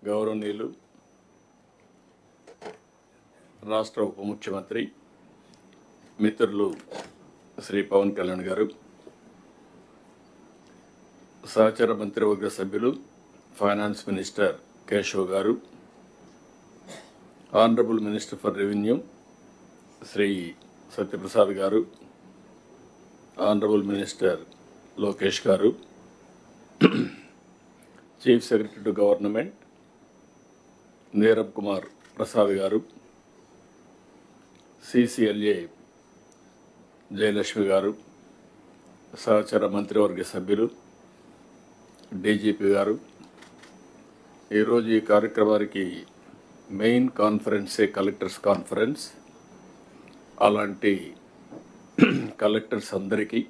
గౌరవనీయులు రాష్ట్ర ఉప ముఖ్యమంత్రి మిత్రులు శ్రీ పవన్ కళ్యాణ్ గారు, సహచర మంత్రివర్గ సభ్యులు ఫైనాన్స్ మినిస్టర్ కేశవ్ గారు, honourable minister for revenue Shri Satyaprasad గారు, ఆనరబుల్ మినిస్టర్ లోకేష్ గారు, chief secretary to government Neerab Kumar Prasad గారు, సిసిఎల్ఏ జయలక్ష్మి గారు, సహచర మంత్రివర్గ సభ్యులు డీజీపీ గారు, ఈరోజు ఈ కార్యక్రమానికి మెయిన్ కాన్ఫరెన్సే కలెక్టర్స్ కాన్ఫరెన్స్. అలాంటి కలెక్టర్స్ అందరికీ,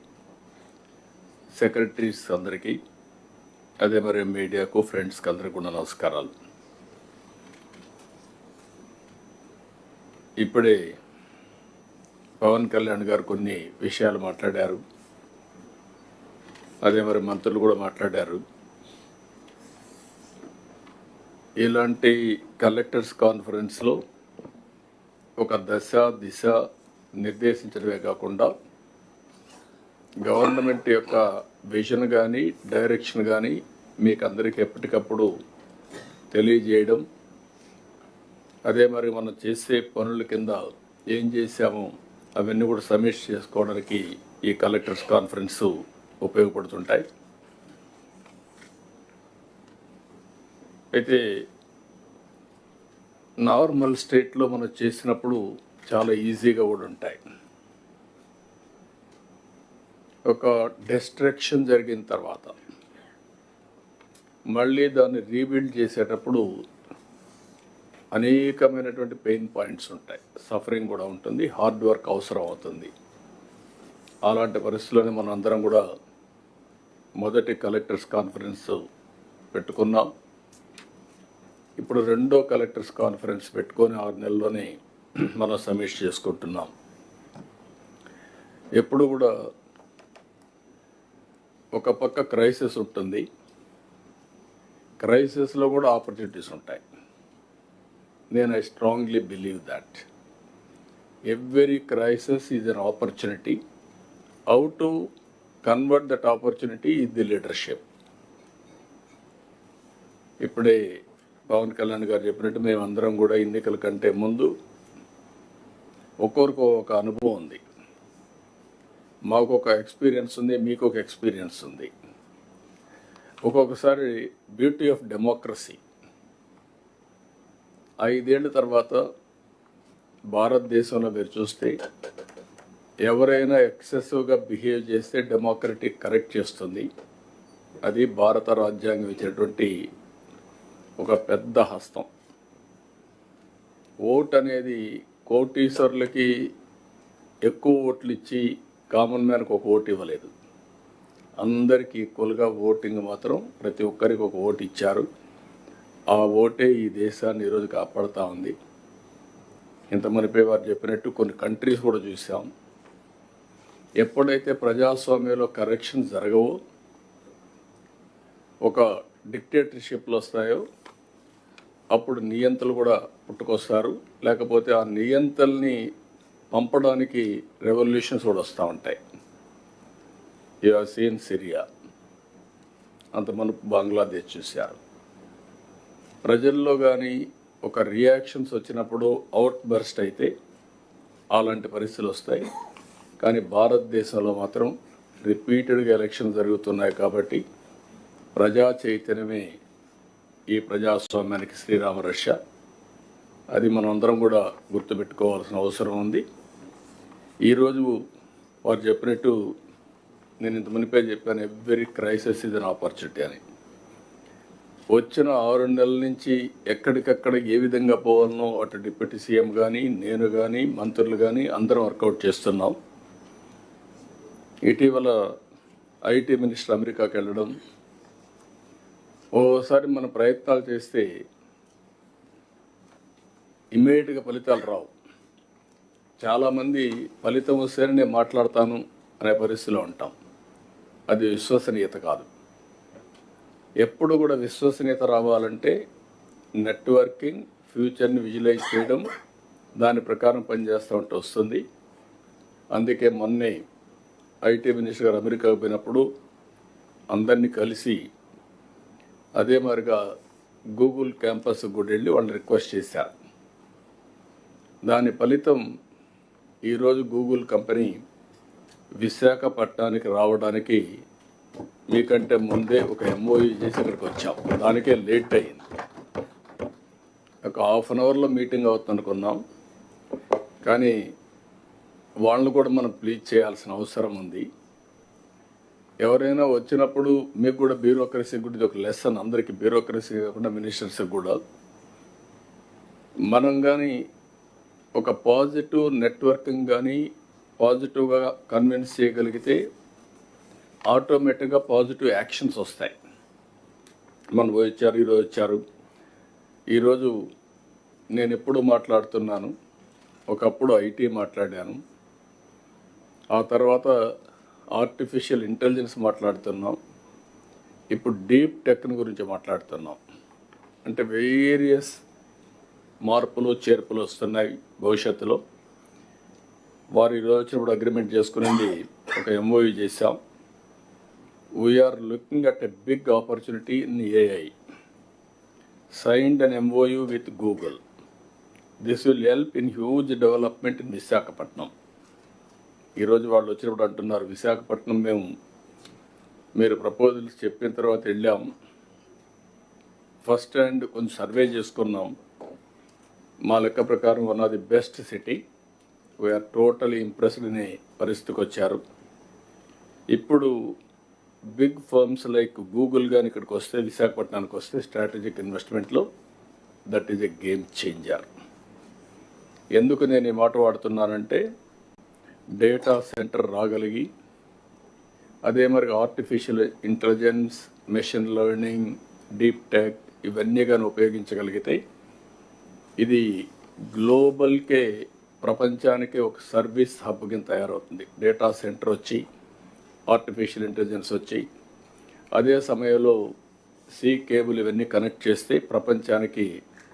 సెక్రటరీస్ అందరికీ, అదే మరి మీడియాకు, ఫ్రెండ్స్కి అందరికీ కూడా నమస్కారాలు. ఇప్పుడే పవన్ కళ్యాణ్ గారు కొన్ని విషయాలు మాట్లాడారు, అదే మరి మంత్రులు కూడా మాట్లాడారు. ఇలాంటి కలెక్టర్స్ కాన్ఫరెన్స్లో ఒక దశ దిశ నిర్దేశించడమే కాకుండా గవర్నమెంట్ యొక్క విజన్ కానీ డైరెక్షన్ కానీ మీకు అందరికీ ఎప్పటికప్పుడు తెలియజేయడం, అదే మరి మనం చేసే పనుల కింద ఏం చేశామో అవన్నీ కూడా సమీక్ష చేసుకోవడానికి ఈ కలెక్టర్స్ కాన్ఫరెన్స్ ఉపయోగపడుతుంటాయి. అయితే నార్మల్ స్టేట్లో మనం చేసినప్పుడు చాలా ఈజీగా కూడా ఉంటాయి. ఒక డిస్ట్రక్షన్ జరిగిన తర్వాత మళ్ళీ దాన్ని రీబిల్డ్ చేసేటప్పుడు అనేకమైనటువంటి పెయిన్ పాయింట్స్ ఉంటాయి, సఫరింగ్ కూడా ఉంటుంది, హార్డ్ వర్క్ అవసరం అవుతుంది. అలాంటి పరిస్థితుల్లోనే మనం అందరం కూడా మొదటి కలెక్టర్స్ కాన్ఫరెన్స్ పెట్టుకున్నాం. ఇప్పుడు రెండో కలెక్టర్స్ కాన్ఫరెన్స్ పెట్టుకొని 6 నెలల్లోనే మనం సమీక్ష చేసుకుంటున్నాం. ఎప్పుడు కూడా ఒక పక్క క్రైసిస్ ఉంటుంది, క్రైసిస్లో కూడా ఆపర్చునిటీస్ ఉంటాయి. నేను I strongly believe that every crisis is an opportunity. How to convert that opportunity is the leadership. ఇప్పుడే పవన్ కళ్యాణ్ గారు చెప్పినట్టు మేమందరం కూడా ఎన్నికల కంటే ముందు ఒక్కొక్కరికి ఒక అనుభవం ఉంది. మాకు ఒక ఎక్స్పీరియన్స్ ఉంది, మీకు ఒక ఎక్స్పీరియన్స్ ఉంది. ఒక్కొక్కసారి బ్యూటీ ఆఫ్ డెమోక్రసీ, 5 ఏళ్ళ తర్వాత భారతదేశంలో మీరు చూస్తే ఎవరైనా ఎక్సెసివ్గా బిహేవ్ చేస్తే డెమోక్రటిక్ కరెక్ట్ చేస్తుంది. అది భారత రాజ్యాంగం ఇచ్చినటువంటి ఒక పెద్ద హస్తం. ఓట్ అనేది కోటీశ్వరులకి ఎక్కువ ఓట్లు ఇచ్చి కామన్ మ్యాన్కి ఒక ఓటు ఇవ్వలేదు. అందరికీ ఈక్వల్గా ఓటింగ్ మాత్రం ప్రతి ఒక్కరికి ఒక ఓటు ఇచ్చారు. ఆ ఓటే ఈ దేశాన్ని ఈరోజు కాపాడుతూ ఉంది. ఇంత మునిపే వారు చెప్పినట్టు కొన్ని కంట్రీస్ కూడా చూసాం. ఎప్పుడైతే ప్రజాస్వామ్యంలో కరెక్షన్ జరగవో, ఒక డిక్టేటర్షిప్లు వస్తాయో, అప్పుడు నియంతలు కూడా పుట్టుకొస్తారు. లేకపోతే ఆ నియంతల్ని పంపడానికి రెవల్యూషన్స్ కూడా వస్తూ ఉంటాయి. యు హావ్ సీన్ సిరియా, అంత మనకు బంగ్లాదేశ్ చూశారు. ప్రజల్లో కానీ ఒక రియాక్షన్స్ వచ్చినప్పుడు అవుట్ బర్స్ట్ అయితే అలాంటి పరిస్థితులు వస్తాయి. కానీ భారతదేశంలో మాత్రం రిపీటెడ్గా ఎలక్షన్ జరుగుతున్నాయి. కాబట్టి ప్రజా చైతన్యమే ఈ ప్రజాస్వామ్యానికి శ్రీరామ రక్ష. అది మనం అందరం కూడా గుర్తుపెట్టుకోవాల్సిన అవసరం ఉంది. ఈరోజు వారు చెప్పినట్టు నేను ఇంత మునిపే చెప్పాను, every crisis is an opportunity అని. వచ్చిన 6 నెలల నుంచి ఎక్కడికక్కడ ఏ విధంగా పోవాలనో అటు డిప్యూటీ సీఎం కానీ, నేను కానీ, మంత్రులు కానీ అందరం వర్కౌట్ చేస్తున్నాం. ఇటీవల ఐటీ మినిస్టర్ అమెరికాకి వెళ్ళడం, ఓసారి మన ప్రయత్నాలు చేస్తే ఇమ్మీడియట్గా ఫలితాలు రావు. చాలామంది ఫలితం వస్తేనే నేను మాట్లాడతాను అనే పరిస్థితిలో ఉంటాం. అది విశ్వసనీయత కాదు. ఎప్పుడు కూడా విశ్వసనీయత రావాలంటే నెట్వర్కింగ్, ఫ్యూచర్ని విజువలైజ్ చేయడం, దాని ప్రకారం పనిచేస్తూ ఉంటే వస్తుంది. అందుకే మొన్నే ఐటీ మినిస్టర్ గారు అమెరికాకు పోయినప్పుడు అందరినీ కలిసి అదే మరిగా గూగుల్ క్యాంపస్ కూడా వెళ్ళి వాళ్ళు రిక్వెస్ట్ చేశారు. దాని ఫలితం ఈరోజు గూగుల్ కంపెనీ విశాఖపట్నానికి రావడానికి మీకంటే ముందే ఒక ఎంఓయూ చేసి ఇక్కడికి వచ్చాం. దానికే లేట్ అయింది. ఒక హాఫ్ అన్ అవర్లో మీటింగ్ అవుతుంది అనుకున్నాం, కానీ వాళ్ళని కూడా మనం ప్లీజ్ చేయాల్సిన అవసరం ఉంది. ఎవరైనా వచ్చినప్పుడు మీకు కూడా బ్యూరోక్రసీ కూడా ఇది ఒక లెసన్, అందరికీ బ్యూరోక్రసీ కాకుండా మినిస్టర్స్కి కూడా. మనం కానీ ఒక పాజిటివ్ నెట్వర్కింగ్ కానీ పాజిటివ్గా కన్విన్స్ చేయగలిగితే ఆటోమేటిక్గా పాజిటివ్ యాక్షన్స్ వస్తాయి. మనం వచ్చారు, ఈరోజు వచ్చారు. ఈరోజు నేను ఎప్పుడు మాట్లాడుతున్నాను, ఒకప్పుడు ఐటీ మాట్లాడాను, ఆ తర్వాత ఆర్టిఫిషియల్ ఇంటెలిజెన్స్ మాట్లాడుతున్నాం, ఇప్పుడు డీప్ టెక్ గురించి మాట్లాడుతున్నాం. అంటే వేరియస్ మార్పులు చేర్పులు వస్తున్నాయి భవిష్యత్తులో. వారు ఈరోజు వచ్చినప్పుడు అగ్రిమెంట్ చేసుకునేది ఒక ఎంఓయూ చేశాం. We're looking at a big opportunity in AI. Signed an MOU with Google. This will help in huge development in Visakhapatnam. ఈరోజు వాళ్ళు వచ్చినప్పుడు అంటున్నారు, విశాఖపట్నం మీరు ప్రపోజల్స్ చెప్పిన తర్వాత వెళ్ళాం, ఫస్ట్ హ్యాండ్ కొంచెం సర్వే చేసుకున్నాం. మా లెక్క ప్రకారం one of the best city, we're totally impressed అనే పరిస్థితికి వచ్చారు. ఇప్పుడు బిగ్ ఫర్మ్స్ లైక్ గూగుల్ కానీ ఇక్కడికి వస్తే, విశాఖపట్నానికి వస్తే స్ట్రాటజిక్ ఇన్వెస్ట్మెంట్లో that is a game changer. ఎందుకు నేను ఈ మాట వాడుతున్నానంటే, డేటా సెంటర్ రాగలిగి అదే మరి artificial intelligence, machine learning, deep tech ఇవన్నీ కానీ ఉపయోగించగలిగితే ఇది గ్లోబల్కే, ప్రపంచానికే ఒక సర్వీస్ హబ్ కింద తయారవుతుంది. డేటా సెంటర్ వచ్చి, ఆర్టిఫిషియల్ ఇంటెలిజెన్స్ వచ్చి, అదే సమయంలో సీ కేబుల్ ఇవన్నీ కనెక్ట్ చేస్తే ప్రపంచానికి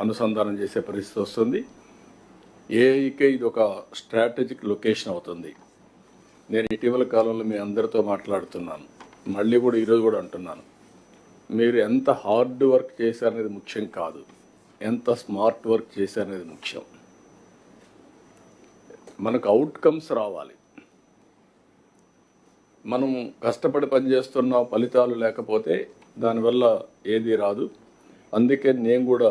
అనుసంధానం చేసే పరిస్థితి వస్తుంది. ఏఐకే ఇది ఒక స్ట్రాటజిక్ లొకేషన్ అవుతుంది. నేను ఇటీవల కాలంలో మీ అందరితో మాట్లాడుతున్నాను, మళ్ళీ కూడా ఈరోజు కూడా అంటున్నాను, మీరు ఎంత హార్డ్ వర్క్ చేశారనేది ముఖ్యం కాదు, ఎంత స్మార్ట్ వర్క్ చేశారనేది ముఖ్యం. మనకు అవుట్కమ్స్ రావాలి. మనం కష్టపడి పనిచేస్తున్న ఫలితాలు లేకపోతే దానివల్ల ఏది రాదు. అందుకే నేను కూడా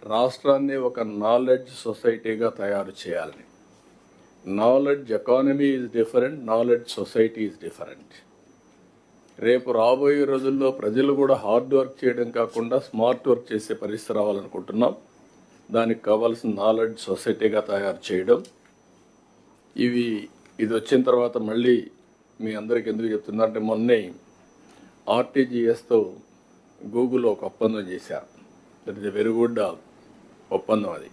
రాష్ట్రాన్ని ఒక నాలెడ్జ్ సొసైటీగా తయారు చేయాలని. Knowledge economy is different, knowledge society is different. రేపు రాబోయే రోజుల్లో ప్రజలు కూడా హార్డ్ వర్క్ చేయడం కాకుండా స్మార్ట్ వర్క్ చేసే పరిస్థితి రావాలనుకుంటున్నాం. దానికి కావాల్సిన నాలెడ్జ్ సొసైటీగా తయారు చేయడం. ఇది వచ్చిన తర్వాత మళ్ళీ మీ అందరికి ఎందుకు చెప్తున్నా అంటే, మొన్నే ఆర్టీజీఎస్తో గూగుల్ ఒక ఒప్పందం చేశారు. That is a very good ఒప్పందం. అది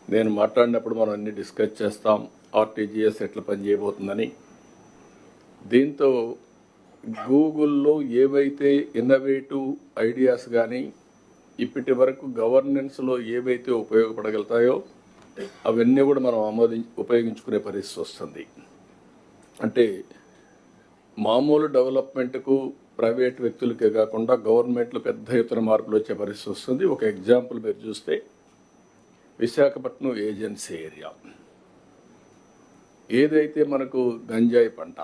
నేను మాట్లాడినప్పుడు మనం అన్ని డిస్కస్ చేస్తాం, ఆర్టీజీఎస్ ఎట్లా పనిచేయబోతుందని. దీంతో గూగుల్లో ఏవైతే ఇన్నోవేటివ్ ఐడియాస్ కానీ ఇప్పటి వరకు గవర్నెన్స్లో ఏవైతే ఉపయోగపడగలుగుతాయో అవన్నీ కూడా మనం ఉపయోగించుకునే పరిస్థితి వస్తుంది. అంటే మామూలు డెవలప్మెంట్కు ప్రైవేట్ వ్యక్తులకే కాకుండా గవర్నమెంట్లో పెద్ద ఎత్తున మార్పులు వచ్చే పరిస్థితి వస్తుంది. ఒక ఎగ్జాంపుల్ మీరు చూస్తే, విశాఖపట్నం ఏజెన్సీ ఏరియా ఏదైతే మనకు గంజాయి పంట,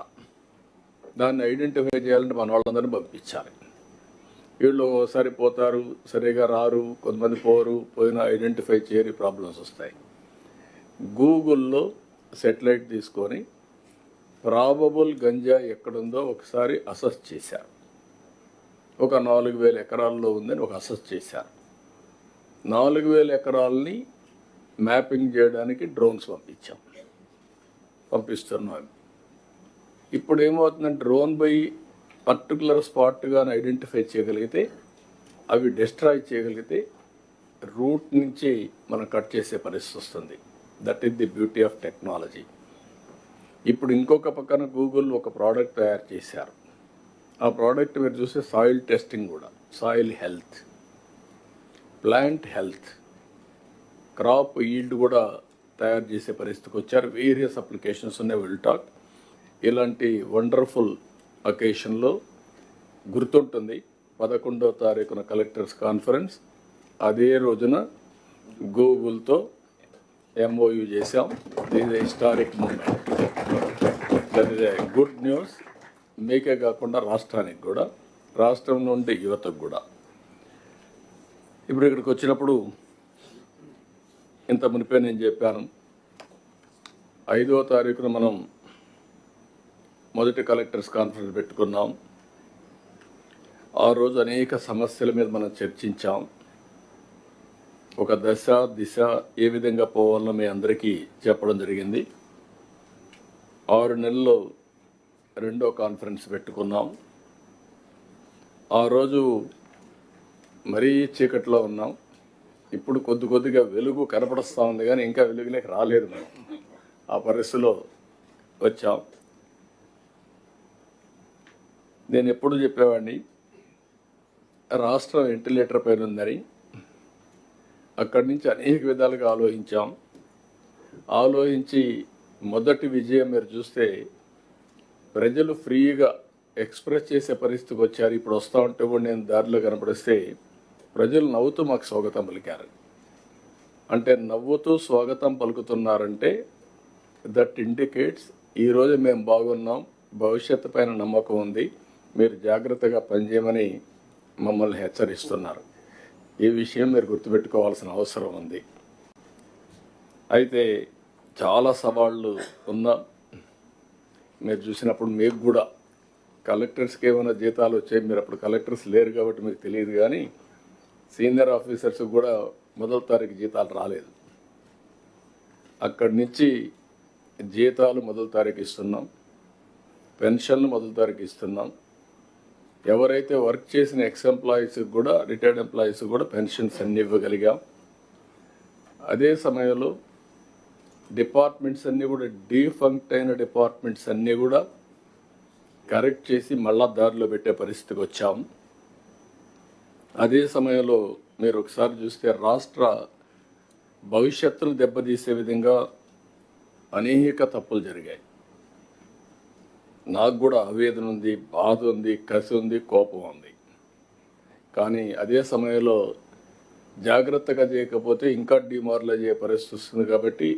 దాన్ని ఐడెంటిఫై చేయాలంటే మన వాళ్ళందరినీ పంపించాలి. వీళ్ళు ఒకసారి పోతారు, సరిగా రారు, కొంతమంది పోయినా ఐడెంటిఫై చేయని ప్రాబ్లమ్స్ వస్తాయి. గూగుల్లో సెటిలైట్ తీసుకొని ప్రాబబుల్ గంజా ఎక్కడుందో ఒకసారి అసెస్ చేశారు. ఒక 4,000 ఎకరాల్లో ఉందని ఒక అసెస్ చేశారు. 4,000 ఎకరాలని మ్యాపింగ్ చేయడానికి డ్రోన్స్ పంపిస్తున్నాం. ఇప్పుడు ఏమవుతుందంటే, డ్రోన్ పోయి పర్టికులర్ స్పాట్ కానీ ఐడెంటిఫై చేయగలిగితే, అవి డిస్ట్రాయ్ చేయగలిగితే రూట్ నుంచి మనం కట్ చేసే పరిస్థితి వస్తుంది. That is the beauty of technology. ఇప్పుడు ఇంకొక పక్కన గూగుల్ ఒక ప్రోడక్ట్ తయారు చేశారు. ఆ ప్రోడక్ట్ మీరు చూస్తే సాయిల్ టెస్టింగ్ కూడా, soil health. Plant health, crop yield కూడా తయారు చేసే పరిస్థితికి వచ్చారు. వేరియస్ అప్లికేషన్స్ ఉన్నాయి, విల్ టాక్. ఇలాంటి వండర్ఫుల్ అకేషన్లో గుర్తుంటుంది 11వ తారీఖున కలెక్టర్స్ కాన్ఫరెన్స్. అదే రోజున గూగుల్తో MOU చేశాం. This historic moment. That is a good news. మీకే కాకుండా రాష్ట్రానికి కూడా, రాష్ట్రం నుండి యువతకు కూడా. ఇప్పుడు ఇక్కడికి వచ్చినప్పుడు ఇంత మునిపే నేను చెప్పాను, 5వ తారీఖున మనం మొదటి కలెక్టర్స్ కాన్ఫరెన్స్ పెట్టుకున్నాం. ఆ రోజు అనేక సమస్యల మీద మనం చర్చించాం. ఒక దశ దిశ ఏ విధంగా పోవాలో మీ అందరికీ చెప్పడం జరిగింది. 6 నెలల్లో 2వ కాన్ఫరెన్స్ పెట్టుకున్నాం. ఆ రోజు మరీ చీకట్లో ఉన్నాం. ఇప్పుడు కొద్దిగా వెలుగు కనపడుస్తూ ఉంది, కానీ ఇంకా వెలుగులోకి రాలేదు. మనం ఆ పరిస్థితిలో వచ్చాం. నేను ఎప్పుడు చెప్పేవాడిని, రాష్ట్రం వెంటిలేటర్ పైన ఉందని. అక్కడి నుంచి అనేక విధాలుగా ఆలోచించి మొదటి విజయం మీరు చూస్తే ప్రజలు ఫ్రీగా ఎక్స్ప్రెస్ చేసే పరిస్థితికి వచ్చారు. ఇప్పుడు వస్తూ ఉంటే కూడా నేను దారిలో కనపడిస్తే ప్రజలు నవ్వుతూ మాకు స్వాగతం పలికారు. అంటే నవ్వుతూ స్వాగతం పలుకుతున్నారంటే దట్ ఇండికేట్స్ ఈరోజు మేము బాగున్నాం, భవిష్యత్తు పైన నమ్మకం ఉంది, మీరు జాగ్రత్తగా పనిచేయమని మమ్మల్ని హెచ్చరిస్తున్నారు. ఈ విషయం మీరు గుర్తుపెట్టుకోవాల్సిన అవసరం ఉంది. అయితే చాలా సవాళ్ళు ఉన్నా మీరు చూసినప్పుడు మీకు కూడా కలెక్టర్స్కి ఏమైనా జీతాలు వచ్చాయి. మీరు అప్పుడు కలెక్టర్స్ లేరు కాబట్టి మీకు తెలియదు, కానీ సీనియర్ ఆఫీసర్స్కి కూడా 1వ తారీఖు జీతాలు రాలేదు. అక్కడి నుంచి జీతాలు 1వ తారీఖు ఇస్తున్నాం, పెన్షన్లు 1వ తారీఖు ఇస్తున్నాం. ఎవరైతే వర్క్ చేసిన ఎంప్లాయీస్కి కూడా, రిటైర్డ్ ఎంప్లాయీస్ కూడా పెన్షన్స్ అన్నీ ఇవ్వగలిగాం. అదే సమయంలో డిపార్ట్మెంట్స్ అన్నీ కూడా, డీఫంక్ట్ అయిన డిపార్ట్మెంట్స్ అన్నీ కూడా కరెక్ట్ చేసి మళ్ళా దారిలో పెట్టే పరిస్థితికి వచ్చాం. అదే సమయంలో మీరు ఒకసారి చూస్తే రాష్ట్ర భవిష్యత్తును దెబ్బతీసే విధంగా అనేక తప్పులు జరిగాయి. నాకు కూడా ఆవేదన ఉంది, బాధ ఉంది, కసి ఉంది, కోపం ఉంది. కానీ అదే సమయంలో జాగ్రత్తగా చేయకపోతే ఇంకా డిమారలైజ్ అయ్యే పరిస్థితి వస్తుంది. కాబట్టి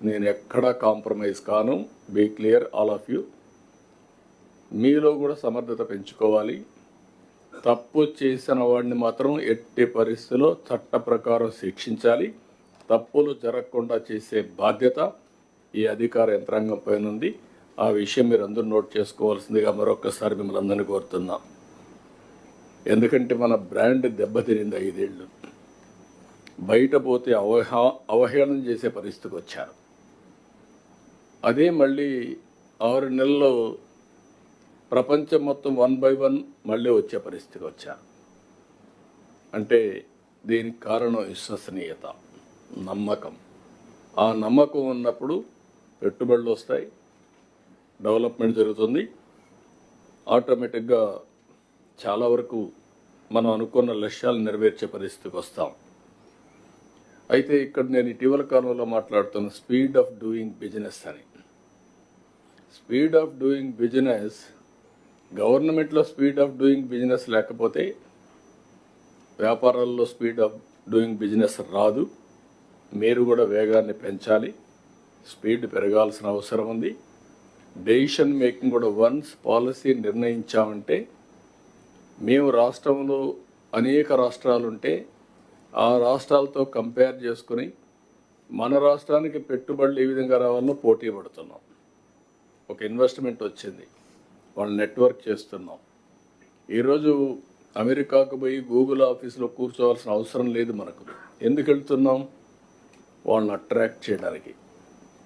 నేను ఎక్కడా కాంప్రమైజ్ కాను. Be clear all of you. మీలో కూడా సమర్థత పెంచుకోవాలి. తప్పు చేసిన వాడిని మాత్రం ఎట్టి పరిస్థితిలో చట్ట ప్రకారం శిక్షించాలి. తప్పులు జరగకుండా చేసే బాధ్యత ఈ అధికార యంత్రాంగం పైన ఉంది. ఆ విషయం మీరు అందరూ నోట్ చేసుకోవాల్సిందిగా మరొకసారి మిమ్మల్ని అందరినీ కోరుతున్నాం. ఎందుకంటే మన బ్రాండ్ దెబ్బతినింది 5 ఏళ్ళు. బయట పోతే అవహేళన చేసే పరిస్థితికి వచ్చారు. అదే మళ్ళీ 6 నెలల్లో ప్రపంచం మొత్తం 1 by 1 మళ్ళీ వచ్చే పరిస్థితికి వచ్చారు. అంటే దీనికి కారణం విశ్వసనీయత, నమ్మకం. ఆ నమ్మకం ఉన్నప్పుడు పెట్టుబడులు వస్తాయి, డెవలప్మెంట్ జరుగుతుంది. ఆటోమేటిక్గా చాలా వరకు మనం అనుకున్న లక్ష్యాలు నెరవేర్చే పరిస్థితికి వస్తాం. అయితే ఇక్కడ నేను ఇటీవల కాలంలో మాట్లాడుతున్న స్పీడ్ ఆఫ్ డూయింగ్ బిజినెస్ అని. స్పీడ్ ఆఫ్ డూయింగ్ బిజినెస్, గవర్నమెంట్లో స్పీడ్ ఆఫ్ డూయింగ్ బిజినెస్ లేకపోతే వ్యాపారాల్లో స్పీడ్ ఆఫ్ డూయింగ్ బిజినెస్ రాదు. మీరు కూడా వేగాన్ని పెంచాలి, స్పీడ్ పెరగాల్సిన అవసరం ఉంది. డెసిషన్ మేకింగ్ కూడా, వన్స్ పాలసీ నిర్ణయించామంటే, మేము రాష్ట్రంలో అనేక రాష్ట్రాలు ఉంటే ఆ రాష్ట్రాలతో కంపేర్ చేసుకుని మన రాష్ట్రానికి పెట్టుబడులు ఏ విధంగా రావాలో పోటీ పడుతున్నాం. ఒక ఇన్వెస్ట్మెంట్ వచ్చింది, వాళ్ళు నెట్వర్క్ చేస్తున్నాం. ఈరోజు అమెరికాకు పోయి గూగుల్ ఆఫీసులో కూర్చోవాల్సిన అవసరం లేదు మనకు. ఎందుకు వెళ్తున్నాం? వాళ్ళని అట్రాక్ట్ చేయడానికి.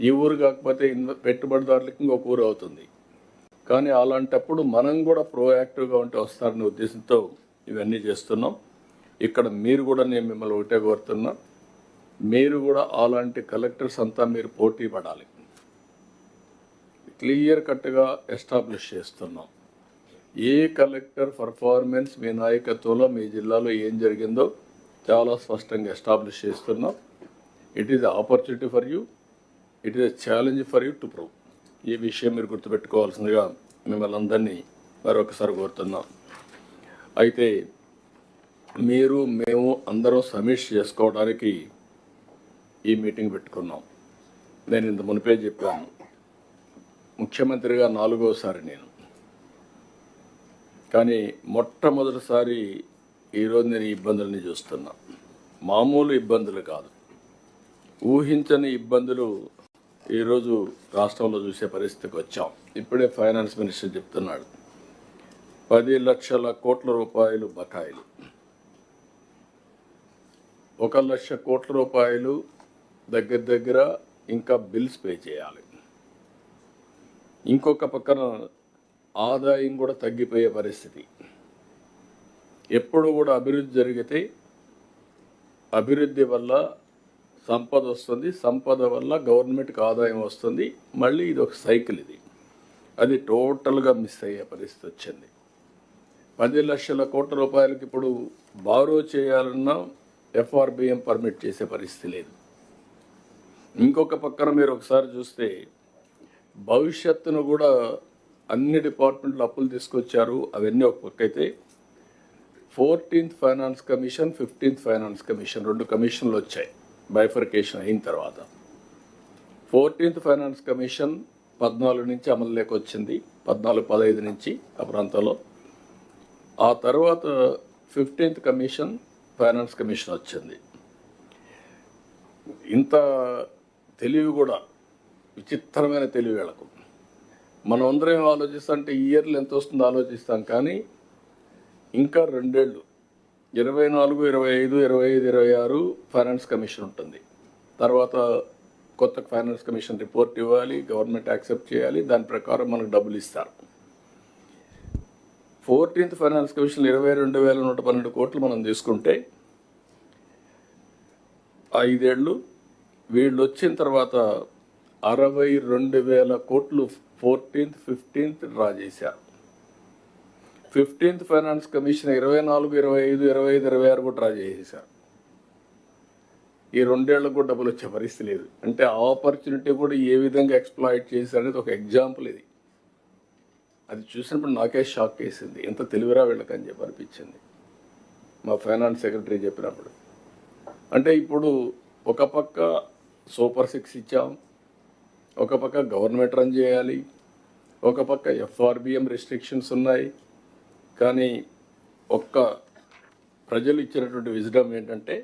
ఈ ఊరు కాకపోతే పెట్టుబడిదారులకి ఇంకొక ఊరు అవుతుంది. కానీ అలాంటప్పుడు మనం కూడా ప్రోయాక్టివ్గా ఉంటే వస్తారనే ఉద్దేశంతో ఇవన్నీ చేస్తున్నాం. ఇక్కడ మీరు కూడా, నేను మిమ్మల్ని ఒకటే కోరుతున్నా, మీరు కూడా అలాంటి కలెక్టర్స్ అంతా మీరు పోటీ పడాలి. క్లియర్ కట్గా ఎస్టాబ్లిష్ చేస్తున్నాం. ఏ కలెక్టర్ పర్ఫార్మెన్స్ మీ నాయకత్వంలో మీ జిల్లాలో ఏం జరిగిందో చాలా స్పష్టంగా ఎస్టాబ్లిష్ చేస్తున్నాం. It is opportunity for you, it is a challenge for you to prove. ఈ విషయం మీరు గుర్తుపెట్టుకోవాల్సిందిగా మిమ్మల్ని అందరినీ మరొకసారి కోరుతున్నాం. అయితే మీరు మేము అందరం సమీక్ష చేసుకోవడానికి ఈ మీటింగ్ పెట్టుకున్నాం. నేను ఇంత మునిపే చెప్పాను, ముఖ్యమంత్రిగా 4వసారి నేను. కానీ మొట్టమొదటిసారి ఈరోజు నేను ఈ ఇబ్బందులని చూస్తున్నా. మామూలు ఇబ్బందులు కాదు, ఊహించని ఇబ్బందులు ఈరోజు రాష్ట్రంలో చూసే పరిస్థితికి వచ్చాం. ఇప్పుడే ఫైనాన్స్ మినిస్టర్ చెప్తున్నాడు, 10 లక్షల కోట్ల రూపాయలు బకాయిలు, 1 లక్ష కోట్ల రూపాయలు దగ్గర ఇంకా బిల్స్ పే చేయాలి. ఇంకొక పక్కన ఆదాయం కూడా తగ్గిపోయే పరిస్థితి. ఎప్పుడు కూడా అభివృద్ధి జరిగితే అభివృద్ధి వల్ల సంపద వస్తుంది, సంపద వల్ల గవర్నమెంట్కి ఆదాయం వస్తుంది. మళ్ళీ ఇది ఒక సైకిల్. అది టోటల్గా మిస్ అయ్యే పరిస్థితి వచ్చింది. 10 లక్షల కోట్ల రూపాయలకి ఇప్పుడు బారో చేయాలన్నా FRBM పర్మిట్ చేసే పరిస్థితి లేదు. ఇంకొక పక్కన మీరు ఒకసారి చూస్తే భవిష్యత్తును కూడా అన్ని డిపార్ట్మెంట్లు అప్పులు తీసుకొచ్చారు. అవన్నీ ఒక పక్క అయితే 14th finance commission, 15th finance commission 2 కమిషన్లు వచ్చాయి బైఫర్కేషన్ అయిన తర్వాత. 14th ఫైనాన్స్ కమిషన్ 14 నుంచి అమలులోకి వచ్చింది, 14-15 నుంచి ఆ ప్రాంతంలో. ఆ తర్వాత 15th కమిషన్ ఫైనాన్స్ కమిషన్ వచ్చింది. ఇంత తెలివి కూడా విచిత్రమైన తెలివి వీళ్ళకు. మనం అందరం ఏం ఆలోచిస్తామంటే ఇయర్లు ఎంత వస్తుందో ఆలోచిస్తాం, కానీ ఇంకా 2 ఏళ్ళు 24, 25, 25, 26 ఫైనాన్స్ కమిషన్ ఉంటుంది. తర్వాత కొత్త ఫైనాన్స్ కమిషన్ రిపోర్ట్ ఇవ్వాలి, గవర్నమెంట్ యాక్సెప్ట్ చేయాలి, దాని ప్రకారం మనకు డబ్బులు ఇస్తారు. 14th ఫైనాన్స్ కమిషన్ 22,112 కోట్లు మనం తీసుకుంటే 5 ఏళ్ళు, వీళ్ళు వచ్చిన తర్వాత 62,000 కోట్లు 14th, 15th డ్రా చేశారు. 15th ఫైనాన్స్ కమిషన్ 24, 25, 25, 26 కూడా డ్రా చేసేశారు. ఈ 2 ఏళ్ళకు కూడా డబ్బులు వచ్చే పరిస్థితి లేదు. అంటే ఆపర్చునిటీ కూడా ఏ విధంగా ఎక్స్ప్లాయిట్ చేశారనేది ఒక ఎగ్జాంపుల్ ఇది. అది చూసినప్పుడు నాకే షాక్ వేసింది, ఎంత తెలివిరా వీళ్ళకని చెప్పి అనిపించింది మా ఫైనాన్స్ సెక్రటరీ చెప్పినప్పుడు. అంటే ఇప్పుడు ఒక పక్క సూపర్ 6 ఇచ్చాం, ఒక పక్క గవర్నమెంట్ రన్ చేయాలి, ఒక పక్క FRBM రెస్ట్రిక్షన్స్ ఉన్నాయి. కానీ ప్రజలు ఇచ్చినటువంటి విజ్డమ్ ఏంటంటే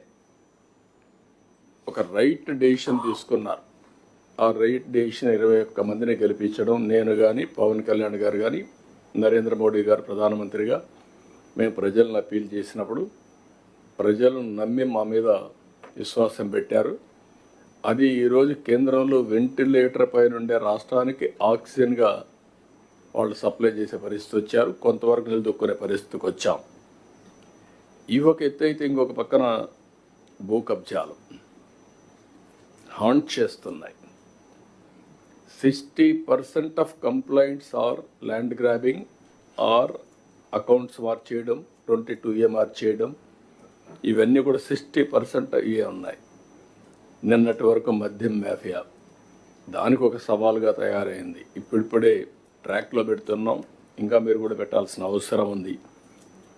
ఒక రైట్ డెసిషన్ తీసుకున్నారు. ఆ రైట్ డెసిషన్ 21 మందిని గెలిపించడం. నేను కానీ, పవన్ కళ్యాణ్ గారు కానీ, నరేంద్ర మోడీ గారు ప్రధానమంత్రిగా మేము ప్రజలను అప్పీల్ చేసినప్పుడు ప్రజలు నమ్మి మా మీద విశ్వాసం పెట్టారు. అది ఈరోజు కేంద్రంలో వెంటిలేటర్ పైన ఉండే రాష్ట్రానికి ఆక్సిజన్గా వాళ్ళు సప్లై చేసే పరిస్థితి వచ్చారు. కొంతవరకు నిలదొక్కునే పరిస్థితికి వచ్చాం. ఇవి ఒక ఎత్తు అయితే, ఇంకొక పక్కన భూ కబ్జాలు హాంట్ చేస్తున్నాయి. 60% of complaints are land grabbing or accounts మార్చేయడం, 22A మార్చేయడం, ఇవన్నీ కూడా 60% ఇవే ఉన్నాయి. నిన్నటి వరకు మద్యం మాఫియా దానికి ఒక సవాలుగా తయారైంది. ఇప్పుడిప్పుడే ట్రాక్లో పెడుతున్నాం, ఇంకా మీరు కూడా పెట్టాల్సిన అవసరం ఉంది.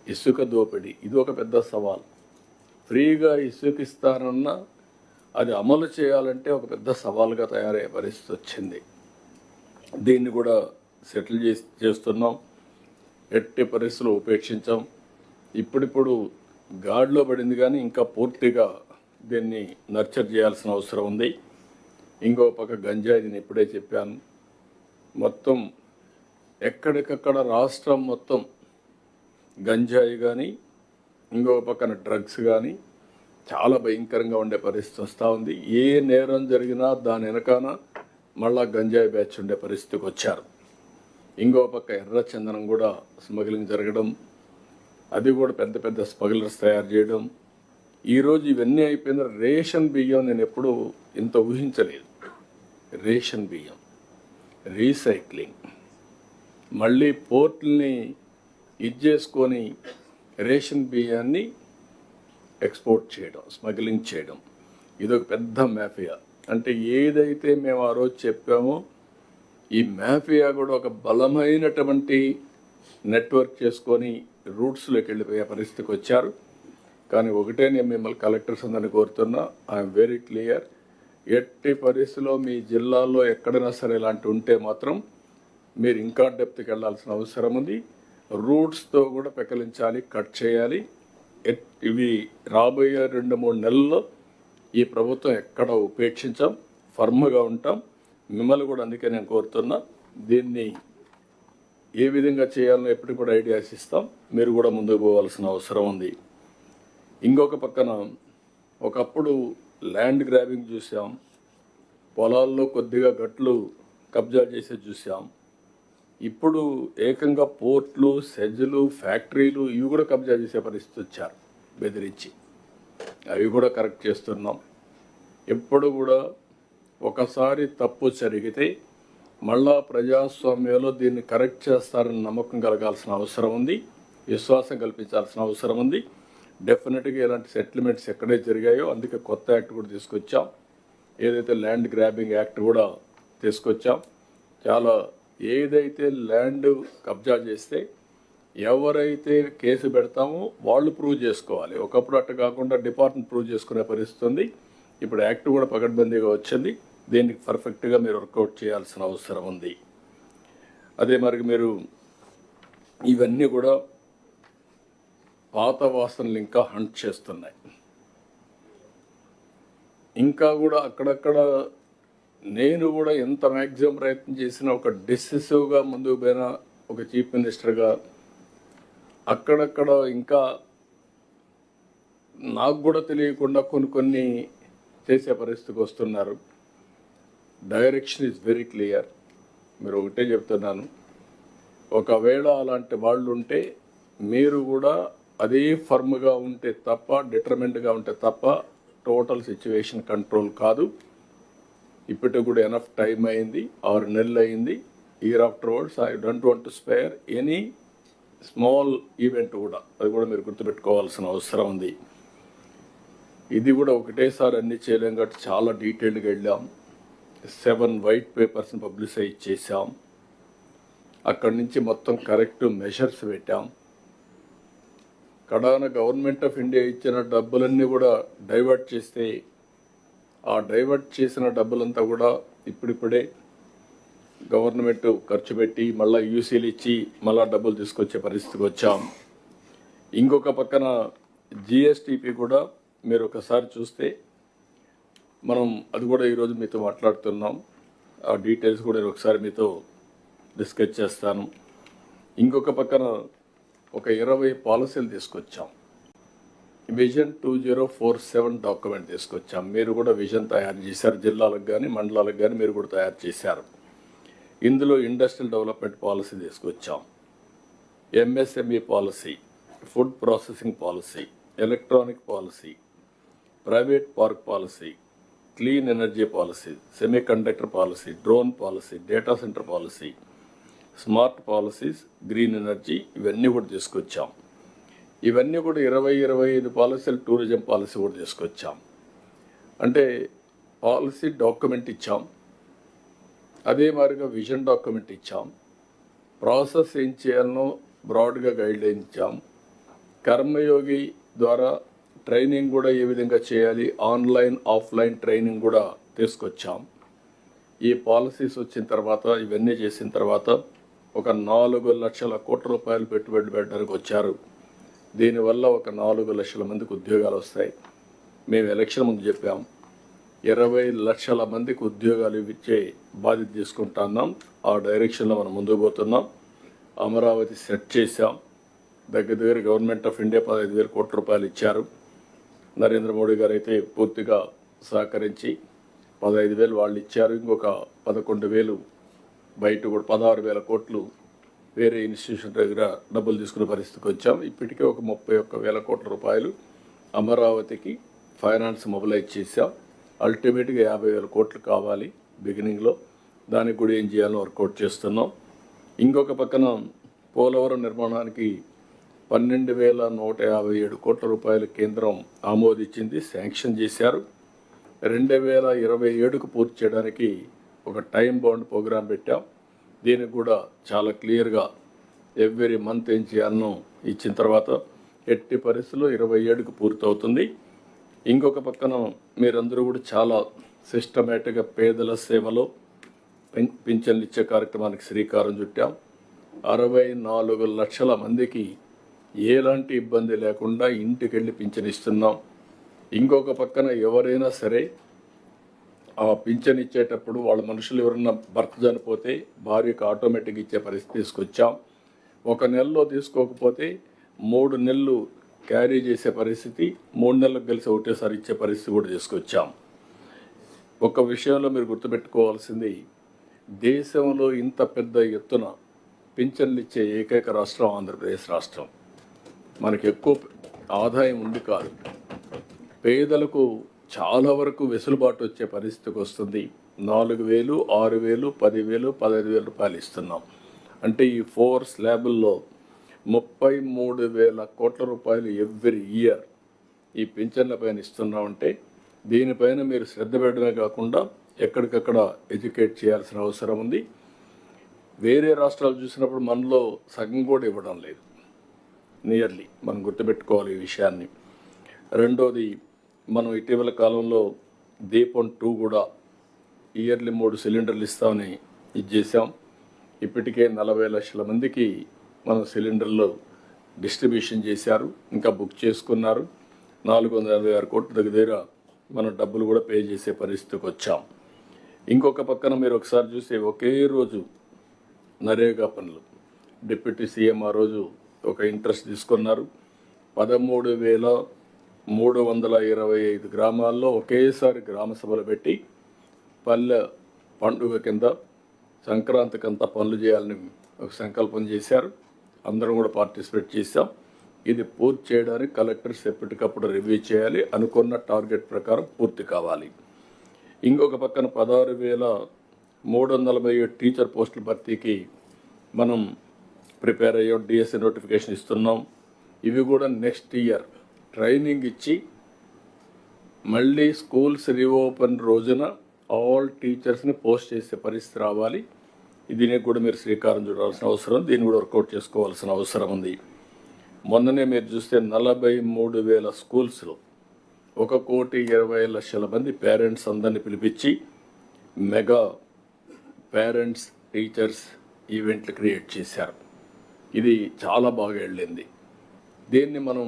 ఇసుక దోపిడీ ఇది ఒక పెద్ద సవాల్. ఫ్రీగా ఇసుక ఇస్తానన్నా అది అమలు చేయాలంటే ఒక పెద్ద సవాల్గా తయారయ్యే పరిస్థితి వచ్చింది. దీన్ని కూడా సెటిల్ చేస్తున్నాం. ఎట్టి పరిస్థితులు ఉపేక్షించాం. ఇప్పుడిప్పుడు గాడిలో పడింది, కానీ ఇంకా పూర్తిగా దీన్ని నర్చర్ చేయాల్సిన అవసరం ఉంది. ఇంకో పక్క గంజాయి, నేను ఇప్పుడే చెప్పాను, మొత్తం ఎక్కడికక్కడ రాష్ట్రం మొత్తం గంజాయి కానీ, ఇంకో పక్కన డ్రగ్స్ కానీ చాలా భయంకరంగా ఉండే పరిస్థితి వస్తూ ఉంది. ఏ నేరం జరిగినా దాని వెనకాన మళ్ళా గంజాయి బ్యాచ్ ఉండే పరిస్థితికి వచ్చారు. ఇంకో పక్క ఎర్ర చందనం కూడా స్మగ్లింగ్ జరగడం, అది కూడా పెద్ద పెద్ద స్మగ్లర్స్ తయారు చేయడం. ఈరోజు ఇవన్నీ అయిపోయిన రేషన్ బియ్యం నేను ఎప్పుడూ ఇంత ఊహించలేదు. రేషన్ బియ్యం రీసైక్లింగ్, మళ్ళీ పోర్టుల్ని చేసుకొని రేషన్ బియ్యాన్ని ఎక్స్పోర్ట్ చేయడం, స్మగ్లింగ్ చేయడం, ఇదొక పెద్ద మాఫియా. అంటే ఏదైతే మేము ఆ రోజు చెప్పామో ఈ మాఫియా కూడా ఒక బలమైనటువంటి నెట్వర్క్ చేసుకొని రూట్స్లోకి వెళ్ళిపోయే పరిస్థితికి వచ్చారు. కానీ ఒకటే నేను మిమ్మల్ని కలెక్టర్స్ అందరినీ కోరుతున్నా, ఐఎమ్ వెరీ క్లియర్, ఎట్టి పరిస్థితిలో మీ జిల్లాలో ఎక్కడైనా సరే ఇలాంటి ఉంటే మాత్రం మీరు ఇంకా డెప్త్కి వెళ్ళాల్సిన అవసరం ఉంది. రూట్స్తో కూడా పెకలించాలి, కట్ చేయాలి. ఇవి రాబోయే 2-3 నెలల్లో ఈ ప్రభుత్వం ఎక్కడ ఉపేక్షించాం, ఫర్మ్గా ఉంటాం. మిమ్మల్ని కూడా అందుకే నేను కోరుతున్నా, దీన్ని ఏ విధంగా చేయాలో ఎప్పటికి కూడా ఐడియాస్ ఇస్తాం. మీరు కూడా ముందుకు పోవాల్సిన అవసరం ఉంది. ఇంకొక పక్కన ఒకప్పుడు ల్యాండ్ గ్రాబింగ్ చూసాం, పొలాల్లో కొద్దిగా గట్లు కబ్జా చేసే చూసాం. ఇప్పుడు ఏకంగా పోర్ట్లు, సెజ్లు, ఫ్యాక్టరీలు ఇవి కూడా కబ్జా చేసే పరిస్థితి వచ్చారు బెదిరించి. అవి కూడా కరెక్ట్ చేస్తున్నాం. ఎప్పుడు కూడా ఒకసారి తప్పు జరిగితే మళ్ళా ప్రజాస్వామ్యంలో దీన్ని కరెక్ట్ చేస్తారని నమ్మకం కలగాల్సిన అవసరం ఉంది, విశ్వాసం కల్పించాల్సిన అవసరం ఉంది. డెఫినెట్గా ఇలాంటి సెటిల్మెంట్స్ ఎక్కడైతే జరిగాయో అందుకే కొత్త యాక్ట్ కూడా తీసుకొచ్చాం. ఏదైతే ల్యాండ్ గ్రాబింగ్ యాక్ట్ కూడా తీసుకొచ్చాం. చాలా ఏదైతే ల్యాండ్ కబ్జా చేస్తే ఎవరైతే కేసు పెడతామో వాళ్ళు ప్రూవ్ చేసుకోవాలి. ఒకప్పుడు అట్ట కాకుండా డిపార్ట్మెంట్ ప్రూవ్ చేసుకునే పరిస్థితి ఉంది. ఇప్పుడు యాక్ట్ కూడా పకడ్బందీగా వచ్చింది. దీనికి పర్ఫెక్ట్గా మీరు వర్కౌట్ చేయాల్సిన అవసరం ఉంది. అదే మరి మీరు ఇవన్నీ కూడా పాత వాసనలు ఇంకా హంట్ చేస్తున్నాయి. ఇంకా కూడా అక్కడక్కడ నేను కూడా ఎంత మ్యాక్సిమం ప్రయత్నం చేసినా ఒక డిసిసివ్గా ముందుకు పోయిన ఒక చీఫ్ మినిస్టర్గా అక్కడక్కడ ఇంకా నాకు కూడా తెలియకుండా కొన్ని చేసే పరిస్థితికి వస్తున్నారు. Direction is very clear. మీరు ఒకటే చెప్తున్నాను, ఒకవేళ అలాంటి వాళ్ళు ఉంటే మీరు కూడా అదే ఫర్మ్గా ఉంటే తప్ప, డిటర్మెంట్గా ఉంటే తప్ప టోటల్ సిచ్యువేషన్ కంట్రోల్ కాదు. ఇప్పటికి కూడా ఎనఫ్ టైం అయింది, 6 నెలలు అయింది. Year after words I don't want to spare any small event కూడా. అది కూడా మీరు గుర్తుపెట్టుకోవాల్సిన అవసరం ఉంది. ఇది కూడా ఒకటేసారి అన్ని చేయలేం కాబట్టి చాలా డీటెయిల్డ్గా వెళ్ళాం. 7 వైట్ పేపర్స్ని పబ్లిసైజ్ చేశాం. అక్కడి నుంచి మొత్తం కరెక్ట్ మెషర్స్ పెట్టాం. కడాన గవర్నమెంట్ ఆఫ్ ఇండియా ఇచ్చిన డబ్బులన్నీ కూడా డైవర్ట్ చేస్తే ఆ డైవర్ట్ చేసిన డబ్బులంతా కూడా ఇప్పుడిప్పుడే గవర్నమెంట్ ఖర్చు పెట్టి మళ్ళీ యూసీలు ఇచ్చి మళ్ళీ డబ్బులు తీసుకొచ్చే పరిస్థితికి వచ్చాం. ఇంకొక పక్కన జిఎస్టిపి కూడా మీరు ఒకసారి చూస్తే మనం అది కూడా ఈరోజు మీతో మాట్లాడుతున్నాం. ఆ డీటెయిల్స్ కూడా నేను ఒకసారి మీతో డిస్కస్ చేస్తాను. ఇంకొక పక్కన ఒక 20 పాలసీలు తీసుకొచ్చాం. విజన్ 2047 డాక్యుమెంట్ తీసుకొచ్చాం. మీరు కూడా విజన్ తయారు చేశారు, జిల్లాలకు కానీ మండలాలకు కానీ మీరు కూడా తయారు చేశారు. ఇందులో ఇండస్ట్రియల్ డెవలప్మెంట్ పాలసీ తీసుకొచ్చాం, MSME policy, food processing policy, electronic policy, private park policy, clean energy policy, semi conductor policy, drone policy, data centre policy, smart policies, green energy, ఇవన్నీ కూడా తీసుకొచ్చాం. ఇవన్నీ కూడా 20-25 పాలసీలు, టూరిజం పాలసీ కూడా తీసుకొచ్చాం. అంటే పాలసీ డాక్యుమెంట్ ఇచ్చాం, అదే మాదిరిగా విజన్ డాక్యుమెంట్ ఇచ్చాం, ప్రాసెస్ ఏం చేయాలనో బ్రాడ్గా గైడ్లైన్ ఇచ్చాం, కర్మయోగి ద్వారా ట్రైనింగ్ కూడా ఏ విధంగా చేయాలి, ఆన్లైన్ ఆఫ్లైన్ ట్రైనింగ్ కూడా తీసుకొచ్చాం. ఈ పాలసీస్ వచ్చిన తర్వాత, ఇవన్నీ చేసిన తర్వాత ఒక 4 లక్షల కోట్ల రూపాయలు పెట్టుబడి పెట్టడానికి వచ్చారు. దీనివల్ల ఒక 4 లక్షల మందికి ఉద్యోగాలు వస్తాయి. మేము ఎలక్షన్ ముందు చెప్పాం 20 లక్షల మందికి ఉద్యోగాలు ఇచ్చే బాధ్యత తీసుకుంటున్నాం. ఆ డైరెక్షన్లో మనం ముందుకు పోతున్నాం. అమరావతి సెట్ చేశాం. దగ్గర గవర్నమెంట్ ఆఫ్ ఇండియా 15,000 కోట్ల రూపాయలు ఇచ్చారు. నరేంద్ర మోడీ గారు అయితే పూర్తిగా సహకరించి 15,000 వాళ్ళు ఇచ్చారు. ఇంకొక 11,000 బయట కూడా 16,000 కోట్లు వేరే ఇన్స్టిట్యూషన్ దగ్గర డబ్బులు తీసుకునే పరిస్థితికి వచ్చాం. ఇప్పటికే ఒక 31,000 కోట్ల రూపాయలు అమరావతికి ఫైనాన్స్ మొబిలైజ్ చేశాం. అల్టిమేట్గా 50,000 కోట్లు కావాలి బిగినింగ్లో. దానికి కూడా ఏం చేయాలో వర్కౌట్ చేస్తున్నాం. ఇంకొక పక్కన పోలవరం నిర్మాణానికి 12,157 కోట్ల రూపాయలు కేంద్రం ఆమోదించింది, శాంక్షన్ చేశారు. 2027కు పూర్తి చేయడానికి ఒక టైం బౌండ్ ప్రోగ్రాం పెట్టాం. దీనికి కూడా చాలా క్లియర్గా ఎవ్రీ మంత్ ఏం చేయాలనో ఇచ్చిన తర్వాత ఎట్టి పరిస్థితుల్లో 27కు పూర్తవుతుంది. ఇంకొక పక్కన మీరందరూ కూడా చాలా సిస్టమేటిక్గా పేదల సేవలో పింఛన్లు ఇచ్చే కార్యక్రమానికి శ్రీకారం చుట్టాం. 64 లక్షల మందికి ఎలాంటి ఇబ్బంది లేకుండా ఇంటికి వెళ్ళి పింఛన్ ఇస్తున్నాం. ఇంకొక పక్కన ఎవరైనా సరే ఆ పింఛన్ ఇచ్చేటప్పుడు వాళ్ళ మనుషులు ఎవరన్నా భర్త చనిపోతే భార్యకు ఆటోమేటిక్గా ఇచ్చే పరిస్థితి తీసుకొచ్చాం. ఒక నెలలో తీసుకోకపోతే 3 నెలలు క్యారీ చేసే పరిస్థితి, 3 నెలలకు కలిసి ఒకటేసారి ఇచ్చే పరిస్థితి కూడా తీసుకొచ్చాం. ఒక విషయంలో మీరు గుర్తుపెట్టుకోవాల్సింది, దేశంలో ఇంత పెద్ద ఎత్తున పింఛన్లు ఇచ్చే ఏకైక రాష్ట్రం ఆంధ్రప్రదేశ్ రాష్ట్రం. మనకి ఎక్కువ ఆదాయం ఉంది కాదు, పేదలకు చాలా వరకు వెసులుబాటు వచ్చే పరిస్థితికి వస్తుంది. 4,000, 6,000, 10,000, 15,000 రూపాయలు ఇస్తున్నాం. అంటే ఈ 4 స్లాబుల్లో 33,000 కోట్ల రూపాయలు ఎవ్రీ ఇయర్ ఈ పింఛన్ల పైన ఇస్తున్నామంటే దీనిపైన మీరు శ్రద్ధ పెట్టడమే కాకుండా ఎక్కడికక్కడ ఎడ్యుకేట్ చేయాల్సిన అవసరం ఉంది. వేరే రాష్ట్రాలు చూసినప్పుడు మనలో సగం కూడా ఇవ్వడం లేదు, నియర్లీ. మనం గుర్తుపెట్టుకోవాలి ఈ విషయాన్ని. రెండోది, మనం ఇటీవల కాలంలో దీపం 2 కూడా ఇయర్లీ 3 సిలిండర్లు ఇస్తామని ఇచ్చేసాం. ఇప్పటికే 40 లక్షల మందికి మనం సిలిండర్లు డిస్ట్రిబ్యూషన్ చేశారు, ఇంకా బుక్ చేసుకున్నారు. 486 కోట్ల దగ్గర మనం డబ్బులు కూడా పే చేసే పరిస్థితికి వచ్చాం. ఇంకొక పక్కన మీరు ఒకసారి చూస్తే ఒకే రోజు నరేగా పనులు డిప్యూటీ సీఎం ఆ రోజు ఒక ఇంట్రెస్ట్ తీసుకున్నారు. 13,325 గ్రామాల్లో ఒకేసారి గ్రామ సభలు పెట్టి పల్లె పండుగ కింద సంక్రాంతికంతా పనులు చేయాలని ఒక సంకల్పం చేశారు. అందరం కూడా పార్టిసిపేట్ చేశాం. ఇది పూర్తి చేయడానికి కలెక్టర్స్ ఎప్పటికప్పుడు రివ్యూ చేయాలి, అనుకున్న టార్గెట్ ప్రకారం పూర్తి కావాలి. ఇంకొక పక్కన 16,347 టీచర్ పోస్టుల భర్తీకి మనం ప్రిపేర్ అయ్యాం, డిఎస్సి నోటిఫికేషన్ ఇస్తున్నాం. ఇవి కూడా నెక్స్ట్ ఇయర్ ట్రైనింగ్ ఇచ్చి మళ్ళీ స్కూల్స్ రీఓపెన్ రోజున ఆల్ టీచర్స్ని పోస్ట్ చేసే పరిస్థితి రావాలి. దీనికి కూడా మీరు శ్రీకారం చుట్టాల్సిన అవసరం, దీన్ని కూడా వర్కౌట్ చేసుకోవాల్సిన అవసరం ఉంది. మొన్ననే మీరు చూస్తే 43,000 స్కూల్స్లో 1,20,00,000 మంది పేరెంట్స్ అందరినీ పిలిపించి మెగా పేరెంట్స్ టీచర్స్ ఈవెంట్లు క్రియేట్ చేశారు. ఇది చాలా బాగా వెళ్ళింది. దీన్ని మనం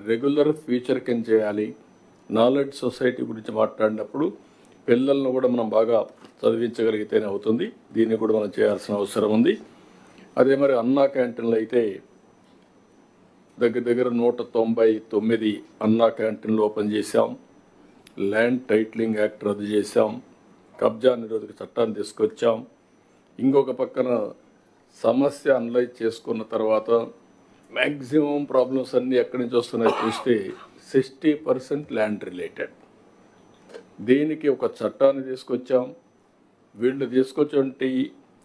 రెగ్యులర్ ఫ్యూచర్ కింద చేయాలి. నాలెడ్జ్ సొసైటీ గురించి మాట్లాడినప్పుడు పిల్లలను కూడా మనం బాగా చదివించగలిగితేనే అవుతుంది. దీన్ని కూడా మనం చేయాల్సిన అవసరం ఉంది. అదే మరి అన్నా క్యాంటీన్లు అయితే దగ్గర 199 అన్నా క్యాంటీన్లు ఓపెన్ చేశాం. ల్యాండ్ టైటిలింగ్ యాక్ట్ రద్దు చేశాం. కబ్జా నిరోధక చట్టాన్ని తీసుకొచ్చాం. ఇంకొక పక్కన సమస్య అనలైజ్ చేసుకున్న తర్వాత మ్యాక్సిమం ప్రాబ్లమ్స్ అన్నీ ఎక్కడి నుంచి వస్తున్నాయో చూస్తే 60% ల్యాండ్ రిలేటెడ్. దీనికి ఒక చట్టాన్ని తీసుకొచ్చాం. వీళ్ళు తీసుకొచ్చి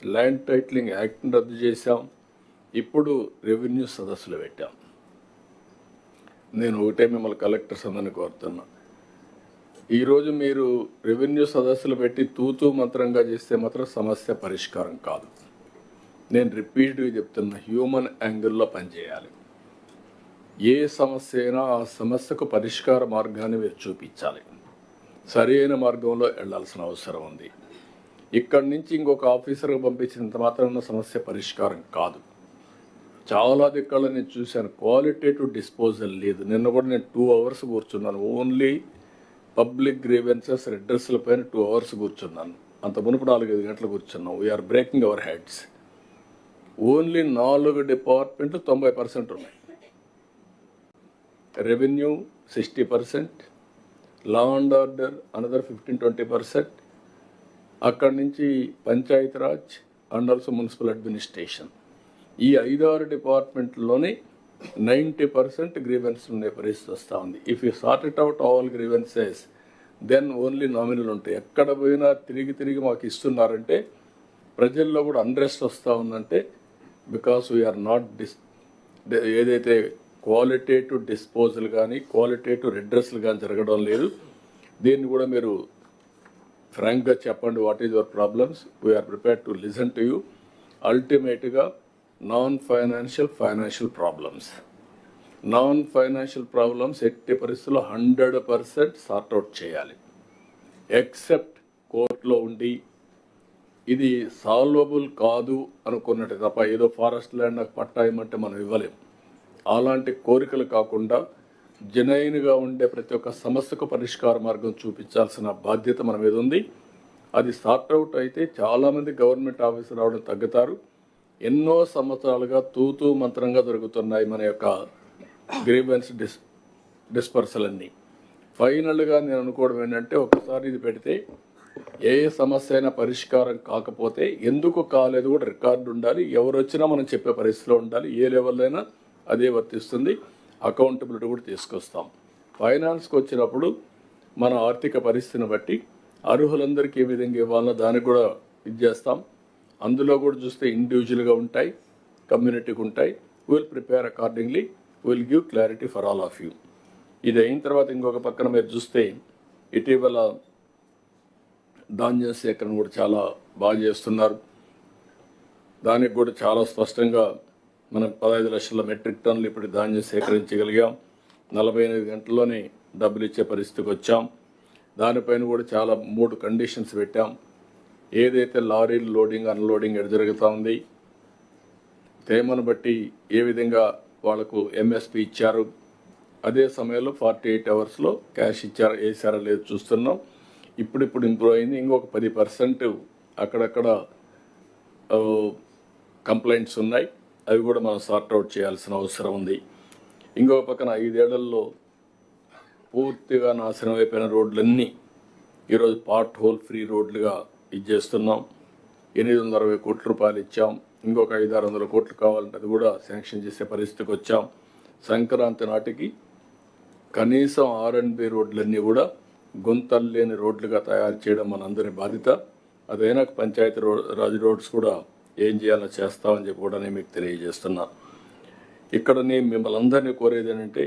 ల్యాండ్ టైటిలింగ్ యాక్ట్ని రద్దు చేశాం. ఇప్పుడు రెవెన్యూ సదస్సులు పెట్టాం. నేను ఒకటే మిమ్మల్ని కలెక్టర్స్ అందరినీ కోరుతున్నా, ఈరోజు మీరు రెవెన్యూ సదస్సులు పెట్టి తూతూ మంత్రంగా చేస్తే మాత్రం సమస్య పరిష్కారం కాదు. నేను రిపీట్గా చెప్తున్నా, హ్యూమన్ యాంగిల్లో పనిచేయాలి. ఏ సమస్య అయినా ఆ సమస్యకు పరిష్కార మార్గాన్ని మీరు చూపించాలి. సరైన మార్గంలో వెళ్లాల్సిన అవసరం ఉంది. ఇక్కడి నుంచి ఇంకొక ఆఫీసర్కి పంపించినంత మాత్రాన సమస్య పరిష్కారం కాదు. చాలా దిక్కల్లో నేను చూశాను, క్వాలిటేటివ్ డిస్పోజల్ లేదు. నిన్న కూడా నేను 2 hours కూర్చున్నాను. ఓన్లీ పబ్లిక్ గ్రీవెన్సెస్ రెడ్రెస్ల పైన 2 hours కూర్చున్నాను. అంత మునుపు 4-5 గంటలు కూర్చున్నాం. We're breaking our heads. Only 4 డిపార్ట్మెంట్లు 90% ఉన్నాయి. Revenue 60%, law and order another 15-20%, అక్కడి నుంచి Panchayati Raj and also municipal administration. ఈ 5-6 డిపార్ట్మెంట్లోనే 90% గ్రీవెన్స్ ఉండే పరిస్థితి వస్తూ ఉంది. If you sort it out all grievances then only nominal ఉంటాయి. ఎక్కడ పోయినా తిరిగి మాకు ఇస్తున్నారంటే ప్రజల్లో కూడా అన్రెస్ట్ వస్తూ ఉందంటే బికాస్ వీఆర్ నాట్ ఏదైతే క్వాలిటేటివ్ డిస్పోజల్ కానీ క్వాలిటేటివ్ రిడ్రెస్లు కానీ జరగడం లేదు. దీన్ని కూడా మీరు ఫ్రాంక్గా చెప్పండి, what is your problems, we're prepared to listen to you. అల్టిమేట్గా ఫైనాన్షియల్ ప్రాబ్లమ్స్ ఎట్టి పరిస్థితుల్లో 100% సార్ట్అవుట్ చేయాలి. ఎక్సెప్ట్ కోర్టులో ఉండి ఇది సాల్వబుల్ కాదు అనుకున్నట్టు తప్ప ఏదో ఫారెస్ట్ ల్యాండ్ నాకు పట్టా ఇవ్వమంటే మనం ఇవ్వలేం. అలాంటి కోరికలు కాకుండా జెన్యూన్గా ఉండే ప్రతి ఒక్క సమస్యకు పరిష్కార మార్గం చూపించాల్సిన బాధ్యత మన మీద ఉంది. అది సార్ట్అవుట్ అయితే చాలామంది గవర్నమెంట్ ఆఫీసర్ రావడం తగ్గుతారు. ఎన్నో సంవత్సరాలుగా తూతూ మంత్రంగా జరుగుతున్నాయి మన యొక్క గ్రీవెన్స్ డిస్పర్సల్ అన్నీ. ఫైనల్గా నేను అనుకోవడం ఏంటంటే, ఒకసారి ఇది పెడితే ఏ సమస్య అయినా పరిష్కారం కాకపోతే ఎందుకు కాలేదు కూడా రికార్డు ఉండాలి. ఎవరు వచ్చినా మనం చెప్పే పరిస్థితిలో ఉండాలి. ఏ లెవెల్లో అయినా అదే వర్తిస్తుంది. అకౌంటబిలిటీ కూడా తీసుకొస్తాం. ఫైనాన్స్కి వచ్చినప్పుడు మన ఆర్థిక పరిస్థితిని బట్టి అర్హులందరికీ ఏ విధంగా ఇవ్వాలన్నా దానికి కూడా ఇది చేస్తాం. అందులో కూడా చూస్తే ఇండివిజువల్గా ఉంటాయి, కమ్యూనిటీకి ఉంటాయి. Will prepare accordingly, will give clarity for all of you. ఇది అయిన తర్వాత ఇంకొక పక్కన మీరు చూస్తే ఇటీవల ధాన్యం సేకరణ కూడా చాలా బాగా చేస్తున్నారు. దానికి కూడా చాలా స్పష్టంగా మనం 15 లక్షల మెట్రిక్ టన్నులు ఇప్పుడు ధాన్యం సేకరించగలిగాం. 48 గంటల్లోనే డబ్బులు ఇచ్చే పరిస్థితికి వచ్చాం. దానిపైన కూడా చాలా 3 కండిషన్స్ పెట్టాం. ఏదైతే లారీలు లోడింగ్ అన్లోడింగ్ ఎడ జరుగుతూ ఉంది, తేమను బట్టి ఏ విధంగా వాళ్లకు ఎంఎస్పి ఇచ్చారు, అదే సమయంలో 48 అవర్స్లో క్యాష్ వేసారా లేదు చూస్తున్నాం. ఇప్పుడు ఇంప్రూవ్ అయింది. ఇంకొక 10% అక్కడక్కడ కంప్లైంట్స్ ఉన్నాయి. అవి కూడా మనం సార్ట్అవుట్ చేయాల్సిన అవసరం ఉంది. ఇంకొక పక్కన 5 ఏళ్లలో పూర్తిగా నాశనం అయిపోయిన రోడ్లన్నీ ఈరోజు పార్ట్ హోల్ ఫ్రీ రోడ్లుగా చేస్తున్నాం. 860 కోట్ల రూపాయలు ఇచ్చాం. ఇంకొక 500-600 కోట్లు కావాలంటే అది కూడా శాంక్షన్ చేసే పరిస్థితికి వచ్చాం. సంక్రాంతి నాటికి కనీసం R&B రోడ్లన్నీ కూడా గుంతలు లేని రోడ్లుగా తయారు చేయడం మనందరి బాధ్యత. అదైనా పంచాయతీ రాజ్ రోడ్స్ కూడా ఏం చేయాలో చేస్తామని చెప్పి కూడా నేను మీకు తెలియజేస్తున్నా. ఇక్కడ నేను మిమ్మల్ని అందరినీ కోరేది ఏంటంటే,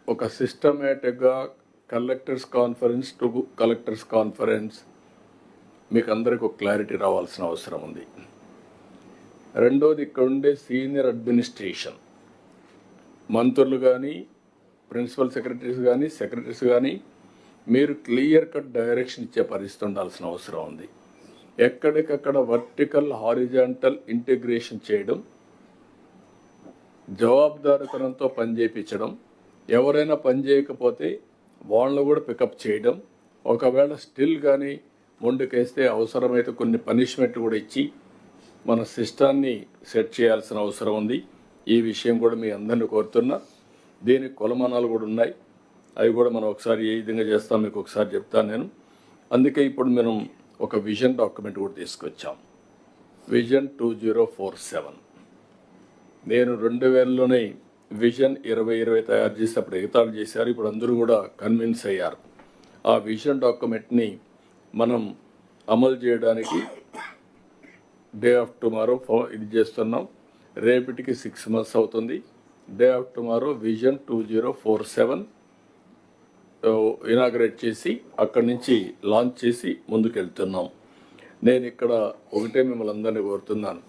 ఒక సిస్టమేటిక్గా కలెక్టర్స్ కాన్ఫరెన్స్ మీకు అందరికీ ఒక క్లారిటీ రావాల్సిన అవసరం ఉంది. రెండోది, ఇక్కడ ఉండే సీనియర్ అడ్మినిస్ట్రేషన్ మంత్రులు కానీ, ప్రిన్సిపల్ సెక్రటరీస్ కానీ మీరు క్లియర్ కట్ డైరెక్షన్ ఇచ్చే పరిస్థితి ఉండాల్సిన అవసరం ఉంది. ఎక్కడికక్కడ వర్టికల్ హారిజాంటల్ ఇంటిగ్రేషన్ చేయడం, జవాబుదారితనంతో పనిచేయించడం, ఎవరైనా పని చేయకపోతే వాళ్ళను కూడా పికప్ చేయడం, ఒకవేళ స్టిల్ కానీ మొండికేస్తే అవసరమైతే కొన్ని పనిష్మెంట్ కూడా ఇచ్చి మన సిస్టాన్ని సెట్ చేయాల్సిన అవసరం ఉంది. ఈ విషయం కూడా మీ అందరిని కోరుతున్నా. దీనికి కొలమానాలు కూడా ఉన్నాయి. అవి కూడా మనం ఒకసారి ఏ విధంగా చేస్తాం మీకు ఒకసారి చెప్తాను నేను. అందుకే ఇప్పుడు మనం ఒక విజన్ డాక్యుమెంట్ కూడా తీసుకొచ్చాం, విజన్ 2047. నేను 2000లోనే విజన్ 2020 తయారు చేసి అప్పుడు ఎగతాళి చేశారు. ఇప్పుడు అందరూ కూడా కన్విన్స్ అయ్యారు. ఆ విజన్ డాక్యుమెంట్ని మనం అమలు చేయడానికి డే ఆఫ్ టుమారో ఇది చేస్తున్నాం. రేపటికి 6 months అవుతుంది. Day of tomorrow vision 2047 inaugurate చేసి అక్కడి నుంచి లాంచ్ చేసి ముందుకెళ్తున్నాం. నేను ఇక్కడ ఒకటే మిమ్మల్ని అందరినీ కోరుతున్నాను,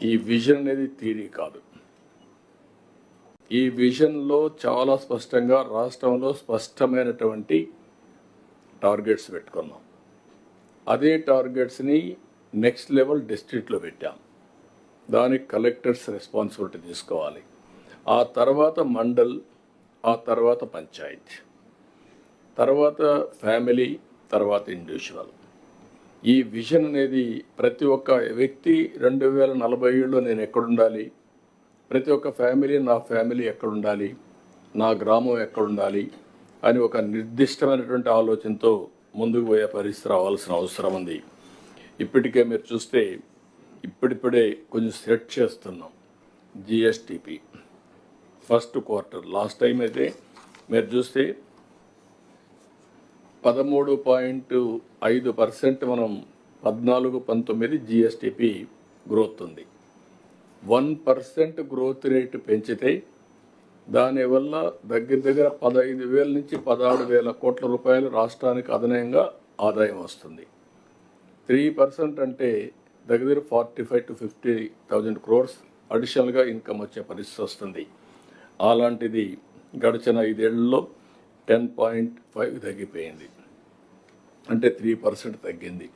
ఈ విజన్ అనేది థియరీ కాదు. ఈ విజన్లో చాలా స్పష్టంగా రాష్ట్రంలో స్పష్టమైనటువంటి టార్గెట్స్ పెట్టుకున్నాం. అదే టార్గెట్స్ని నెక్స్ట్ లెవెల్ డిస్ట్రిక్ట్లో పెట్టాం. దానికి కలెక్టర్స్ రెస్పాన్సిబిలిటీ తీసుకోవాలి. ఆ తర్వాత మండల్, ఆ తర్వాత పంచాయత్, తర్వాత ఫ్యామిలీ, తర్వాత ఇండివిజువల్. ఈ విజన్ అనేది ప్రతి ఒక్క వ్యక్తి 2047లో నేను ఎక్కడుండాలి, ప్రతి ఒక్క ఫ్యామిలీ నా ఫ్యామిలీ ఎక్కడుండాలి, నా గ్రామం ఎక్కడుండాలి అని ఒక నిర్దిష్టమైనటువంటి ఆలోచనతో ముందుకు పోయే పరిస్థితి రావాల్సిన అవసరం ఉంది. ఇప్పటికే మీరు చూస్తే ఇప్పుడిప్పుడే కొంచెం సెట్ చేస్తున్నాం. GSTP first quarter last time అయితే మీరు చూస్తే 13.5% మనం 14-19 జిఎస్టిపి గ్రోత్ ఉంది. 1% గ్రోత్ రేట్ పెంచితే దానివల్ల దగ్గర 15,000 నుంచి 16,000 కోట్ల రూపాయలు రాష్ట్రానికి అదనంగా ఆదాయం వస్తుంది. 3% అంటే దగ్గర 45 to 50,000 crores అడిషనల్గా ఇన్కమ్ వచ్చే పరిస్థితి వస్తుంది. అలాంటిది గడిచిన 5 ఏళ్లలో 10.5 తగ్గిపోయింది, అంటే 3% తగ్గింది.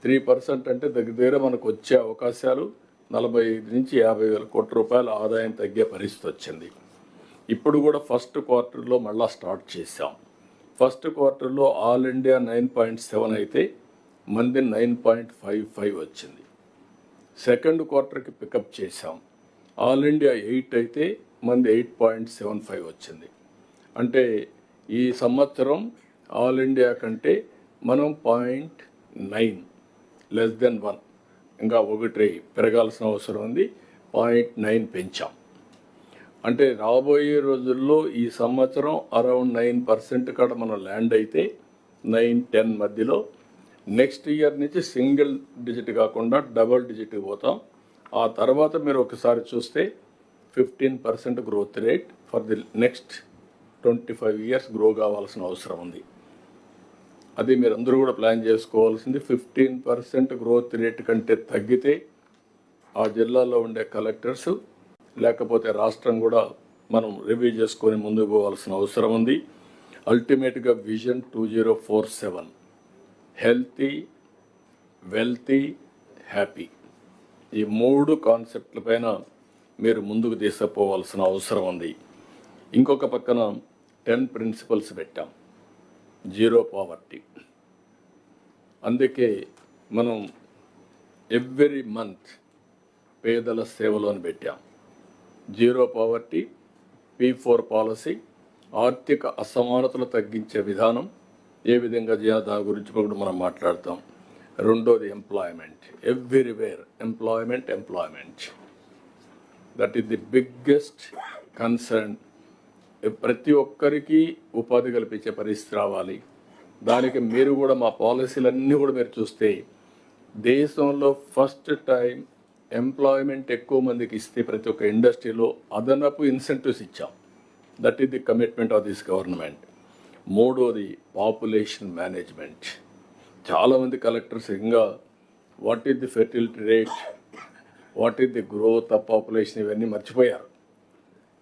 3% అంటే దగ్గర మనకు వచ్చే అవకాశాలు 45 నుంచి 50,000 కోట్ల రూపాయల ఆదాయం తగ్గే పరిస్థితి వచ్చింది. ఇప్పుడు కూడా ఫస్ట్ క్వార్టర్లో మళ్ళా స్టార్ట్ చేశాం. ఫస్ట్ క్వార్టర్లో ఆల్ ఇండియా 9.7 అయితే మంది 9.55 వచ్చింది. సెకండ్ క్వార్టర్కి పికప్ చేశాం. ఆల్ ఇండియా 8 అయితే మంది 8.75 వచ్చింది. అంటే ఈ సంవత్సరం ఆల్ ఇండియా కంటే మనం 0.9 లెస్ దెన్ 1 ఇంకా 1 పెరగాల్సిన అవసరం ఉంది. 0.9 పెంచాం. అంటే రాబోయే రోజుల్లో ఈ సంవత్సరం అరౌండ్ 9% కాడ మనం ల్యాండ్ అయితే 9-10 మధ్యలో, నెక్స్ట్ ఇయర్ నుంచి సింగిల్ డిజిట్ కాకుండా డబుల్ డిజిట్కి పోతాం. ఆ తర్వాత మీరు ఒకసారి చూస్తే 15% growth rate for the next 25 years grow కావాల్సిన అవసరం ఉంది. అది మీరు అందరూ కూడా ప్లాన్ చేసుకోవాల్సింది. 15% గ్రోత్ రేట్ కంటే తగ్గితే ఆ జిల్లాలో ఉండే కలెక్టర్స్ లేకపోతే రాష్ట్రం కూడా మనం రివ్యూ చేసుకొని ముందుకు పోవాల్సిన అవసరం ఉంది. అల్టిమేట్గా విజన్ 2047 హెల్తీ, వెల్తీ, హ్యాపీ, ఈ 3 కాన్సెప్ట్ల పైన మీరు ముందుకు తీసుకుపోవాల్సిన అవసరం ఉంది. ఇంకొక పక్కన 10 ప్రిన్సిపల్స్ పెట్టాం, జీరో పావర్టీ. అందుకే మనం ఎవ్రీ మంత్ పేదల సేవలోని పెట్టాం. జీరో పావర్టీ, P4 పాలసీ, ఆర్థిక అసమానతలు తగ్గించే విధానం ఏ విధంగా చేయాలో దాని గురించి కూడా మనం మాట్లాడతాం. రెండోది employment, everywhere employment. That is the biggest concern. ప్రతి ఒక్కరికి ఉపాధి కల్పించే పరిస్థితి రావాలి. దానికి మీరు కూడా మా పాలసీలన్నీ కూడా మీరు చూస్తే దేశంలో ఫస్ట్ టైం ఎంప్లాయ్మెంట్ ఎక్కువ మందికి ఇస్తే ప్రతి ఒక్క ఇండస్ట్రీలో అదనపు ఇన్సెంటివ్స్ ఇచ్చాం. That is the commitment of this government. మూడోది పాపులేషన్ మేనేజ్మెంట్. చాలామంది కలెక్టర్స్ ఇంకా what is the fertility rate, what is the growth of population ఇవన్నీ మర్చిపోయారు.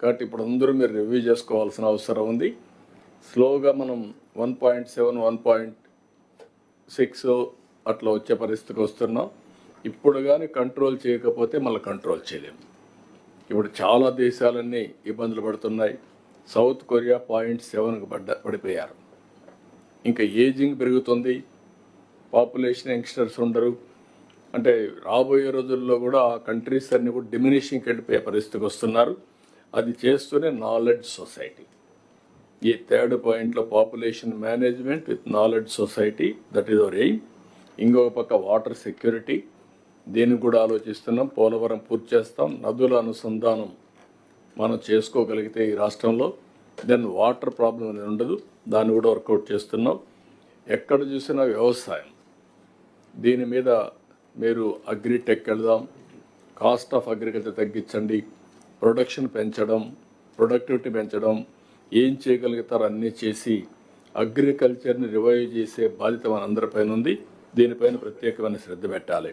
కాబట్టి ఇప్పుడు అందరూ మీరు రివ్యూ చేసుకోవాల్సిన అవసరం ఉంది. స్లోగా మనం 1.7, 1.6 అట్లా వచ్చే పరిస్థితికి వస్తున్నాం. ఇప్పుడు కానీ కంట్రోల్ చేయకపోతే మళ్ళీ కంట్రోల్ చేయలేము. ఇప్పుడు చాలా దేశాలన్నీ ఇబ్బందులు పడుతున్నాయి. సౌత్ కొరియా 0.7కి పడిపోయారు. ఇంకా ఏజింగ్ పెరుగుతుంది, పాపులేషన్ యంగ్స్టర్స్ ఉండరు. అంటే రాబోయే రోజుల్లో కూడా ఆ కంట్రీస్ అన్నీ కూడా డిమినిషింగ్కి వెళ్ళిపోయే పరిస్థితికి వస్తున్నారు. అది చేస్తూనే నాలెడ్జ్ సొసైటీ. ఈ 3rd పాయింట్లో population management with knowledge society, that is our aim. ఇంకొక పక్క వాటర్ సెక్యూరిటీ, దీన్ని కూడా ఆలోచిస్తున్నాం. పోలవరం పూర్తి చేస్తాం. నదుల అనుసంధానం మనం చేసుకోగలిగితే ఈ రాష్ట్రంలో దెన్ వాటర్ ప్రాబ్లం అనేది ఉండదు. దాన్ని కూడా వర్కౌట్ చేస్తున్నాం. ఎక్కడ చూసినా వ్యవసాయం, దీని మీద మీరు అగ్రిటెక్ వెళ్దాం. కాస్ట్ ఆఫ్ అగ్రికల్చర్ తగ్గించండి, ప్రొడక్షన్ పెంచడం, ప్రొడక్టివిటీ పెంచడం, ఏం చేయగలుగుతారో అన్నీ చేసి అగ్రికల్చర్ని రివైవ్ చేసే బాధ్యత మనందరిపైన ఉంది. దీనిపైన ప్రత్యేకమైన శ్రద్ధ పెట్టాలి.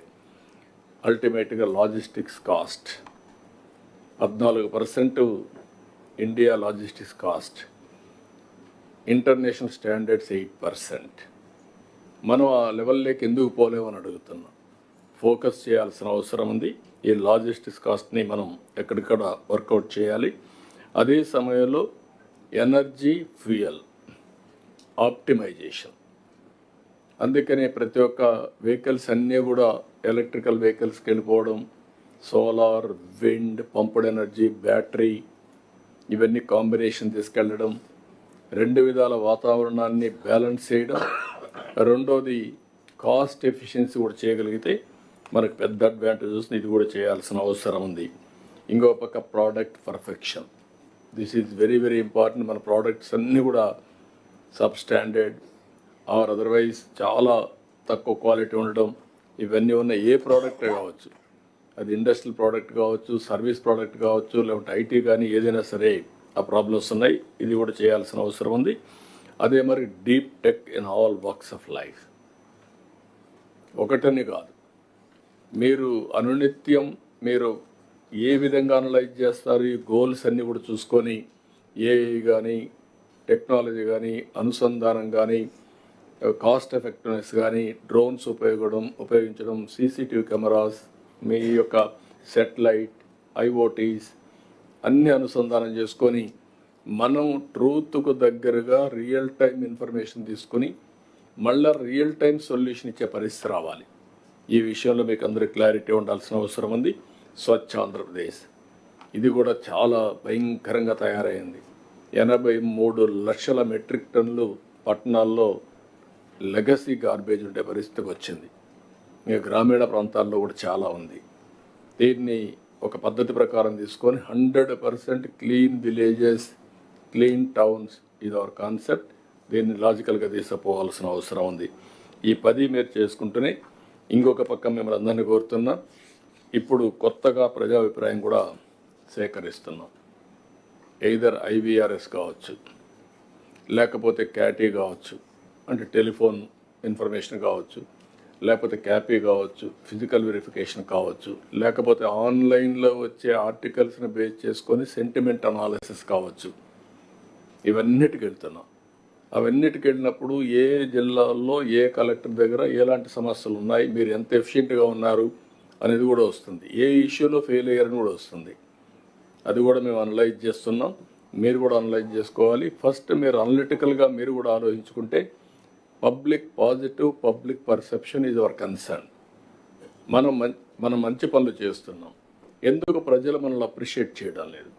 అల్టిమేట్గా logistics cost 14% India logistics cost, international standards 8%. మనం ఆ లెవెల్లోకి ఎందుకు పోలేమని అడుగుతున్నాం. ఫోకస్ చేయాల్సిన అవసరం ఉంది. ఈ లాజిస్టిక్స్ కాస్ట్ని మనం ఎక్కడిక్కడ వర్కౌట్ చేయాలి. అదే సమయంలో ఎనర్జీ ఫ్యూయల్ ఆప్టిమైజేషన్. అందుకనే ప్రతి ఒక్క వెహికల్స్ అన్నీ కూడా ఎలక్ట్రికల్ వెహికల్స్కి వెళ్ళిపోవడం, solar, wind, pumped energy, battery, ఇవన్నీ కాంబినేషన్ తీసుకెళ్ళడం, 2 విధాల వాతావరణాన్ని బ్యాలెన్స్ చేయడం. రెండోది కాస్ట్ ఎఫిషియన్సీ కూడా చేయగలిగితే మనకు పెద్ద అడ్వాంటేజ్ వస్తుంది. ఇది కూడా చేయాల్సిన అవసరం ఉంది. ఇంకో పక్క product perfection, this is very very important. మన ప్రోడక్ట్స్ అన్నీ కూడా సబ్ స్టాండర్డ్ ఆర్ అదర్వైజ్ చాలా తక్కువ క్వాలిటీ ఉండడం, ఇవన్నీ ఉన్న ఏ ప్రోడక్ట్ కావచ్చు అది ఇండస్ట్రియల్ ప్రోడక్ట్ కావచ్చు, సర్వీస్ ప్రోడక్ట్ కావచ్చు, లేకుంటే ఐటీ కానీ ఏదైనా సరే ఆ ప్రాబ్లమ్స్ ఉన్నాయి. ఇది కూడా చేయాల్సిన అవసరం ఉంది. అదే మరి deep tech in all works of life. ఒకటని కాదు, మీరు అనునిత్యం మీరు ఏ విధంగా అనలైజ్ చేస్తారు, ఈ గోల్స్ అన్నీ కూడా చూసుకొని ఏఐ కానీ, టెక్నాలజీ కానీ, అనుసంధానం కానీ, కాస్ట్ ఎఫెక్టివ్నెస్ కానీ, డ్రోన్స్ ఉపయోగించడం, సీసీటీవీ కెమెరాస్, మీ యొక్క సెటిలైట్, ఐఓటీస్ అన్నీ అనుసంధానం చేసుకొని మనం ట్రూత్కు దగ్గరగా రియల్ టైం ఇన్ఫర్మేషన్ తీసుకొని మళ్ళీ రియల్ టైం సొల్యూషన్ ఇచ్చే పరిస్థితి రావాలి. ఈ విషయంలో మీకు అందరికీ క్లారిటీ ఉండాల్సిన అవసరం ఉంది. స్వచ్ఛ ఆంధ్రప్రదేశ్ ఇది కూడా చాలా భయంకరంగా తయారైంది. 83 లక్షల మెట్రిక్ టన్నులు పట్టణాల్లో లెగసీ గార్బేజ్ ఉండే పరిస్థితికి వచ్చింది. ఇంకా గ్రామీణ ప్రాంతాల్లో కూడా చాలా ఉంది. దీన్ని ఒక పద్ధతి ప్రకారం తీసుకొని 100% క్లీన్ విలేజెస్, క్లీన్ టౌన్స్ ఇది అవర్ కాన్సెప్ట్. దీన్ని లాజికల్గా తీసుకుపోవాల్సిన అవసరం ఉంది. ఈ 10 మీరు చేసుకుంటూనే ఇంకొక పక్క మిమ్మల్ని అందరినీ కోరుతున్నా, ఇప్పుడు కొత్తగా ప్రజాభిప్రాయం కూడా సేకరిస్తున్నాం. ఎయిదర్ ఐవీఆర్ఎస్ కావచ్చు, లేకపోతే క్యాటీ కావచ్చు, అంటే టెలిఫోన్ ఇన్ఫర్మేషన్ కావచ్చు, లేకపోతే క్యాపీ కావచ్చు, ఫిజికల్ వెరిఫికేషన్ కావచ్చు, లేకపోతే ఆన్లైన్లో వచ్చే ఆర్టికల్స్ని బేస్ చేసుకొని సెంటిమెంట్ అనాలిసిస్ కావచ్చు. ఇవన్నిటికి వెళ్తున్నాం. అవన్నిటికి వెళ్ళినప్పుడు ఏ జిల్లాల్లో ఏ కలెక్టర్ దగ్గర ఎలాంటి సమస్యలు ఉన్నాయి, మీరు ఎంత ఎఫిషియెంట్గా ఉన్నారు అనేది కూడా వస్తుంది. ఏ ఇష్యూలో ఫెయిల్ అయ్యారని కూడా వస్తుంది. అది కూడా మేము అనలైజ్ చేస్తున్నాం. మీరు కూడా అనలైజ్ చేసుకోవాలి. ఫస్ట్ మీరు అనలిటికల్గా మీరు కూడా ఆలోచించుకుంటే public positive public perception is our concern. మనం మంచి పనులు చేస్తున్నాం, ఎందుకు ప్రజలు మనల్ని అప్రిషియేట్ చేయడం లేదు?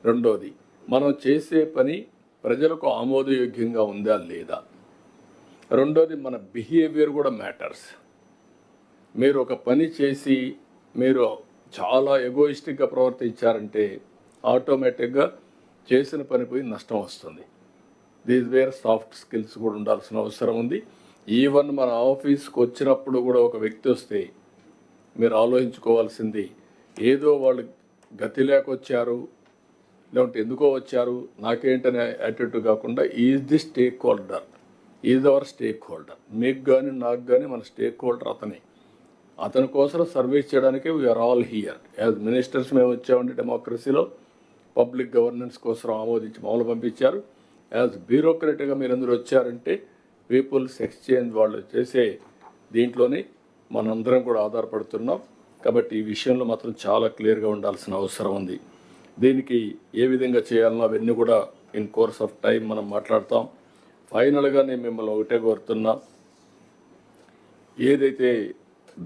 రెండోది, మనం చేసే పని ప్రజలకు ఆమోదయోగ్యంగా ఉందా లేదా? రెండోది, మన బిహేవియర్ కూడా మ్యాటర్స్. మీరు ఒక పని చేసి మీరు చాలా ఎగోయిస్టిక్గా ప్రవర్తించారంటే ఆటోమేటిక్గా చేసిన పని పోయి నష్టం వస్తుంది. దీస్ వేర్ సాఫ్ట్ స్కిల్స్ కూడా ఉండాల్సిన అవసరం ఉంది. ఈవెన్ మన ఆఫీస్కి వచ్చినప్పుడు కూడా ఒక వ్యక్తి వస్తే మీరు ఆలోచించుకోవాల్సింది, ఏదో వాళ్ళు గతి లేకొచ్చారు, లేకుంటే ఎందుకో వచ్చారు, నాకేంటనే యాటిట్యూడ్ కాకుండా is the stake holder, is our stake holder. మీకు కానీ నాకు కానీ మన స్టేక్ హోల్డర్ అతనే. అతని కోసం సర్వీస్ చేయడానికి we're all here. As ministers మేము వచ్చామండి డెమోక్రసీలో, పబ్లిక్ గవర్నెన్స్ కోసం ఆమోదించి మామూలు పంపించారు. యాజ్ బ్యూరోక్రట్గా మీరు అందరూ వచ్చారంటే పీపుల్స్ ఎక్స్చేంజ్ వాళ్ళు చేసే దీంట్లోనే మనందరం కూడా ఆధారపడుతున్నాం. కాబట్టి ఈ విషయంలో మాత్రం చాలా క్లియర్గా ఉండాల్సిన అవసరం ఉంది. దీనికి ఏ విధంగా చేయాలనో అవన్నీ కూడా ఇన్ కోర్స్ ఆఫ్ టైం మనం మాట్లాడతాం. ఫైనల్గా నేను మిమ్మల్ని ఒకటే కోరుతున్నా, ఏదైతే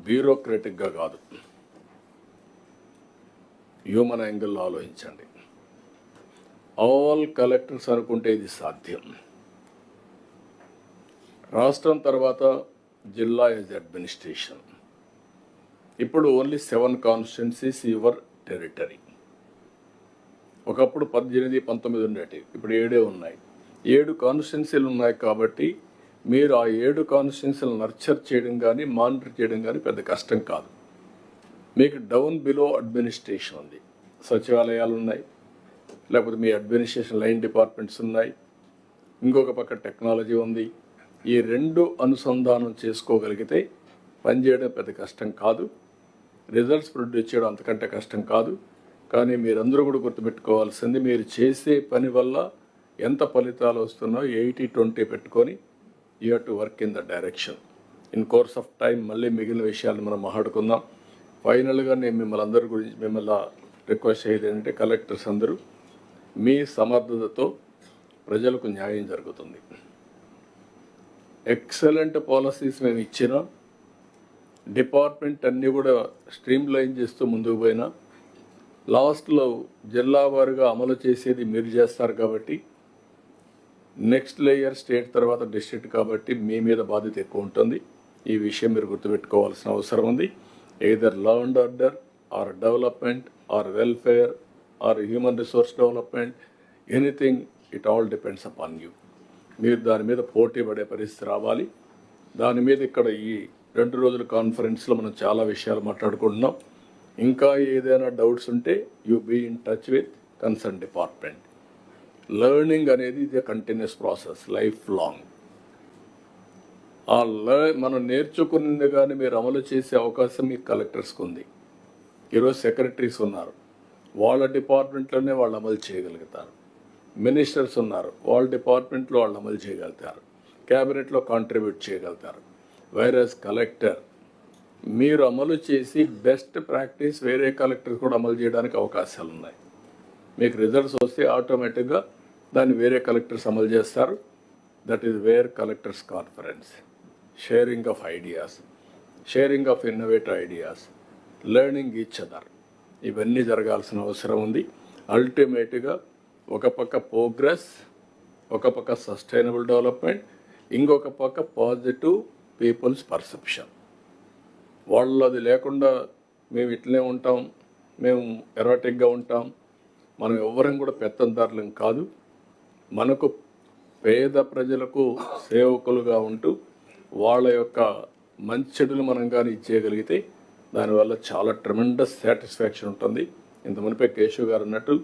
బ్యూరోక్రటిక్గా కాదు, హ్యూమన్ యాంగిల్లో ఆలోచించండి. ఆల్ కలెక్టర్స్ అనుకుంటే ఇది సాధ్యం. రాష్ట్రం తర్వాత జిల్లా యాజ్ అడ్మినిస్ట్రేషన్. ఇప్పుడు ఓన్లీ 7 కాన్స్టిట్యున్సీస్ యువర్ టెరిటరీ. ఒకప్పుడు 18, 19 ఉండేవి, ఇప్పుడు 7 ఉన్నాయి. 7 కాన్స్టిట్యున్సీలు ఉన్నాయి కాబట్టి మీరు ఆ 7 కాన్స్టిట్యున్సీలు నర్చర్ చేయడం కానీ మానిటర్ చేయడం కానీ పెద్ద కష్టం కాదు. మీకు డౌన్ బిలో అడ్మినిస్ట్రేషన్ ఉంది, సచివాలయాలు ఉన్నాయి, లేకపోతే మీ అడ్మినిస్ట్రేషన్ లైన్ డిపార్ట్మెంట్స్ ఉన్నాయి, ఇంకొక పక్క టెక్నాలజీ ఉంది. ఈ 2 అనుసంధానం చేసుకోగలిగితే పనిచేయడం పెద్ద కష్టం కాదు, రిజల్ట్స్ ప్రొడ్యూస్ చేయడం అంతకంటే కష్టం కాదు. కానీ మీరందరూ కూడా గుర్తుపెట్టుకోవాల్సింది, మీరు చేసే పని వల్ల ఎంత ఫలితాలు వస్తున్నాయో 80-20 పెట్టుకొని you have to work in the direction. In course of time మళ్ళీ మిగిలిన విషయాలు మనం మాట్లాడుకుందాం. ఫైనల్గా నేను మిమ్మల్ని అందరి గురించి మిమ్మల్ని రిక్వెస్ట్ చేసేది ఏంటంటే, కలెక్టర్స్ అందరూ మీ సమర్థతతో ప్రజలకు న్యాయం జరుగుతుంది. ఎక్సలెంట్ పాలసీస్ మేము ఇచ్చినా, డిపార్ట్మెంట్ అన్నీ కూడా స్ట్రీమ్ లైన్ చేస్తూ ముందుకు పోయినా, లాస్ట్లో జిల్లా వారుగా అమలు చేసేది మీరు చేస్తారు. కాబట్టి నెక్స్ట్ లేయర్ స్టేట్ తర్వాత డిస్ట్రిక్ట్, కాబట్టి మీ మీద బాధ్యత ఎక్కువ ఉంటుంది. ఈ విషయం మీరు గుర్తుపెట్టుకోవాల్సిన అవసరం ఉంది. Either law and order or development or welfare or human resource development, anything, it all depends upon you. మీరు దాని మీద పోటీ పడే పరిస్థితి రావాలి. దాని మీద ఇక్కడ ఈ 2 రోజుల కాన్ఫరెన్స్లో మనం చాలా విషయాలు మాట్లాడుకుంటున్నాం. ఇంకా ఏదైనా డౌట్స్ ఉంటే you be in touch with concern department. Learning అనేది ఇది కంటిన్యూస్ ప్రాసెస్, లైఫ్ లాంగ్. మనం నేర్చుకున్నది కానీ మీరు అమలు చేసే అవకాశం మీ కలెక్టర్స్కి ఉంది. ఈరోజు సెక్రటరీస్ ఉన్నారు, వాళ్ళ డిపార్ట్మెంట్లోనే వాళ్ళు అమలు చేయగలుగుతారు. మినిస్టర్స్ ఉన్నారు, వాళ్ళ డిపార్ట్మెంట్లో వాళ్ళు అమలు చేయగలుగుతారు, క్యాబినెట్లో కాంట్రిబ్యూట్ చేయగలుగుతారు. వైరస్ కలెక్టర్ మీరు అమలు చేసి బెస్ట్ ప్రాక్టీస్ వేరే కలెక్టర్స్ కూడా అమలు చేయడానికి అవకాశాలు ఉన్నాయి. మీకు రిజల్ట్స్ వస్తే ఆటోమేటిక్గా దాన్ని వేరే కలెక్టర్స్ అమలు చేస్తారు. That is where collectors conference, sharing of ideas, sharing of innovative ideas, learning each other, ఇవన్నీ జరగాల్సిన అవసరం ఉంది. అల్టిమేట్గా ఒక పక్క ప్రోగ్రెస్, ఒక పక్క సస్టైనబుల్ డెవలప్మెంట్, ఇంకొక పక్క పాజిటివ్ పీపుల్స్ పర్సెప్షన్. వాళ్ళు అది లేకుండా మేము ఇట్లనే ఉంటాం, మేము ఎరోటిక్గా ఉంటాం, మనం ఎవ్వరం కూడా పెత్తందారులం కాదు. మనకు పేద ప్రజలకు సేవకులుగా ఉంటూ వాళ్ళ యొక్క మంచెడులు మనం కానీ ఇచ్చేయగలిగితే దానివల్ల చాలా ట్రెమెండస్ సాటిస్ఫాక్షన్ ఉంటుంది. ఇంత మునిపే కేశవ్ గారు అన్నట్టు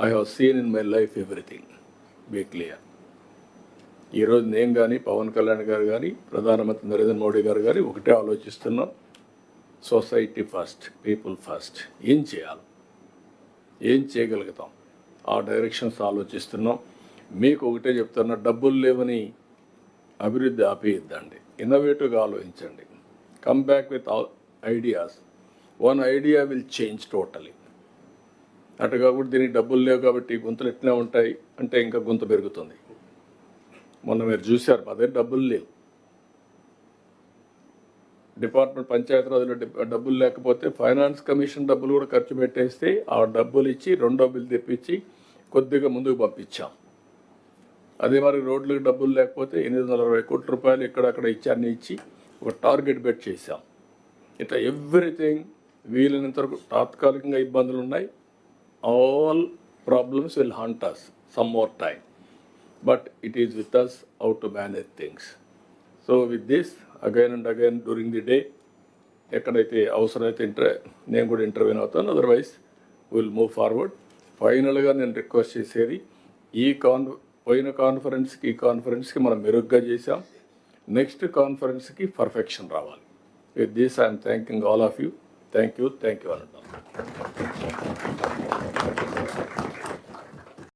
I have seen in my life everything, be clear. ఈరోజు నేను కానీ, పవన్ కళ్యాణ్ గారు కానీ, ప్రధానమంత్రి నరేంద్ర మోడీ గారు కానీ ఒకటే ఆలోచిస్తున్నాం, సొసైటీ ఫస్ట్, పీపుల్ ఫస్ట్. ఏం చేయాలి, ఏం చేయగలుగుతాం, ఆ డైరెక్షన్స్ ఆలోచిస్తున్నాం. మీకు ఒకటే చెప్తున్నా, డబ్బులు లేవని అభివృద్ధి ఆపేయద్దండి, ఇన్నోవేటివ్గా ఆలోచించండి. Come back with ideas. One idea will change totally. అటు కాబట్టి దీనికి డబ్బులు లేవు కాబట్టి గుంతలు ఎట్లా ఉంటాయి అంటే ఇంకా గుంత పెరుగుతుంది. మొన్న మీరు చూశారు, అదే డబ్బులు లేవు. డిపార్ట్మెంట్ పంచాయతీరాజ్లో డబ్బులు లేకపోతే ఫైనాన్స్ కమిషన్ డబ్బులు కూడా ఖర్చు పెట్టేస్తే ఆ డబ్బులు ఇచ్చి రెండో బిల్లు తెప్పించి కొద్దిగా ముందుకు పంపించాం. అదే మరి రోడ్లకు డబ్బులు లేకపోతే 820 కోట్ల రూపాయలు ఇక్కడక్కడ ఇచ్చి అన్నీ ఇచ్చి ఒక టార్గెట్ బెట్ చేశాం. ఇట్లా ఎవ్రీథింగ్ వీలైనంత వరకు. తాత్కాలికంగా ఇబ్బందులు ఉన్నాయి, all problems will hunt us some more time, but it is with us how to manage things. So with this, again and again during the day, ఎక్కడైతే అవసరమైతే నేను కూడా ఇంటర్వ్యూ అవుతాను, అదర్వైజ్ విల్ మూవ్ ఫార్వర్డ్. ఫైనల్గా నేను request చేసేది, పోయిన కాన్ఫరెన్స్కి ఈ కాన్ఫరెన్స్కి మనం మెరుగ్గా చేసాం, నెక్స్ట్ కాన్ఫరెన్స్కి పర్ఫెక్షన్ రావాలి. With this I'm thanking all of you. Thank you అనండి.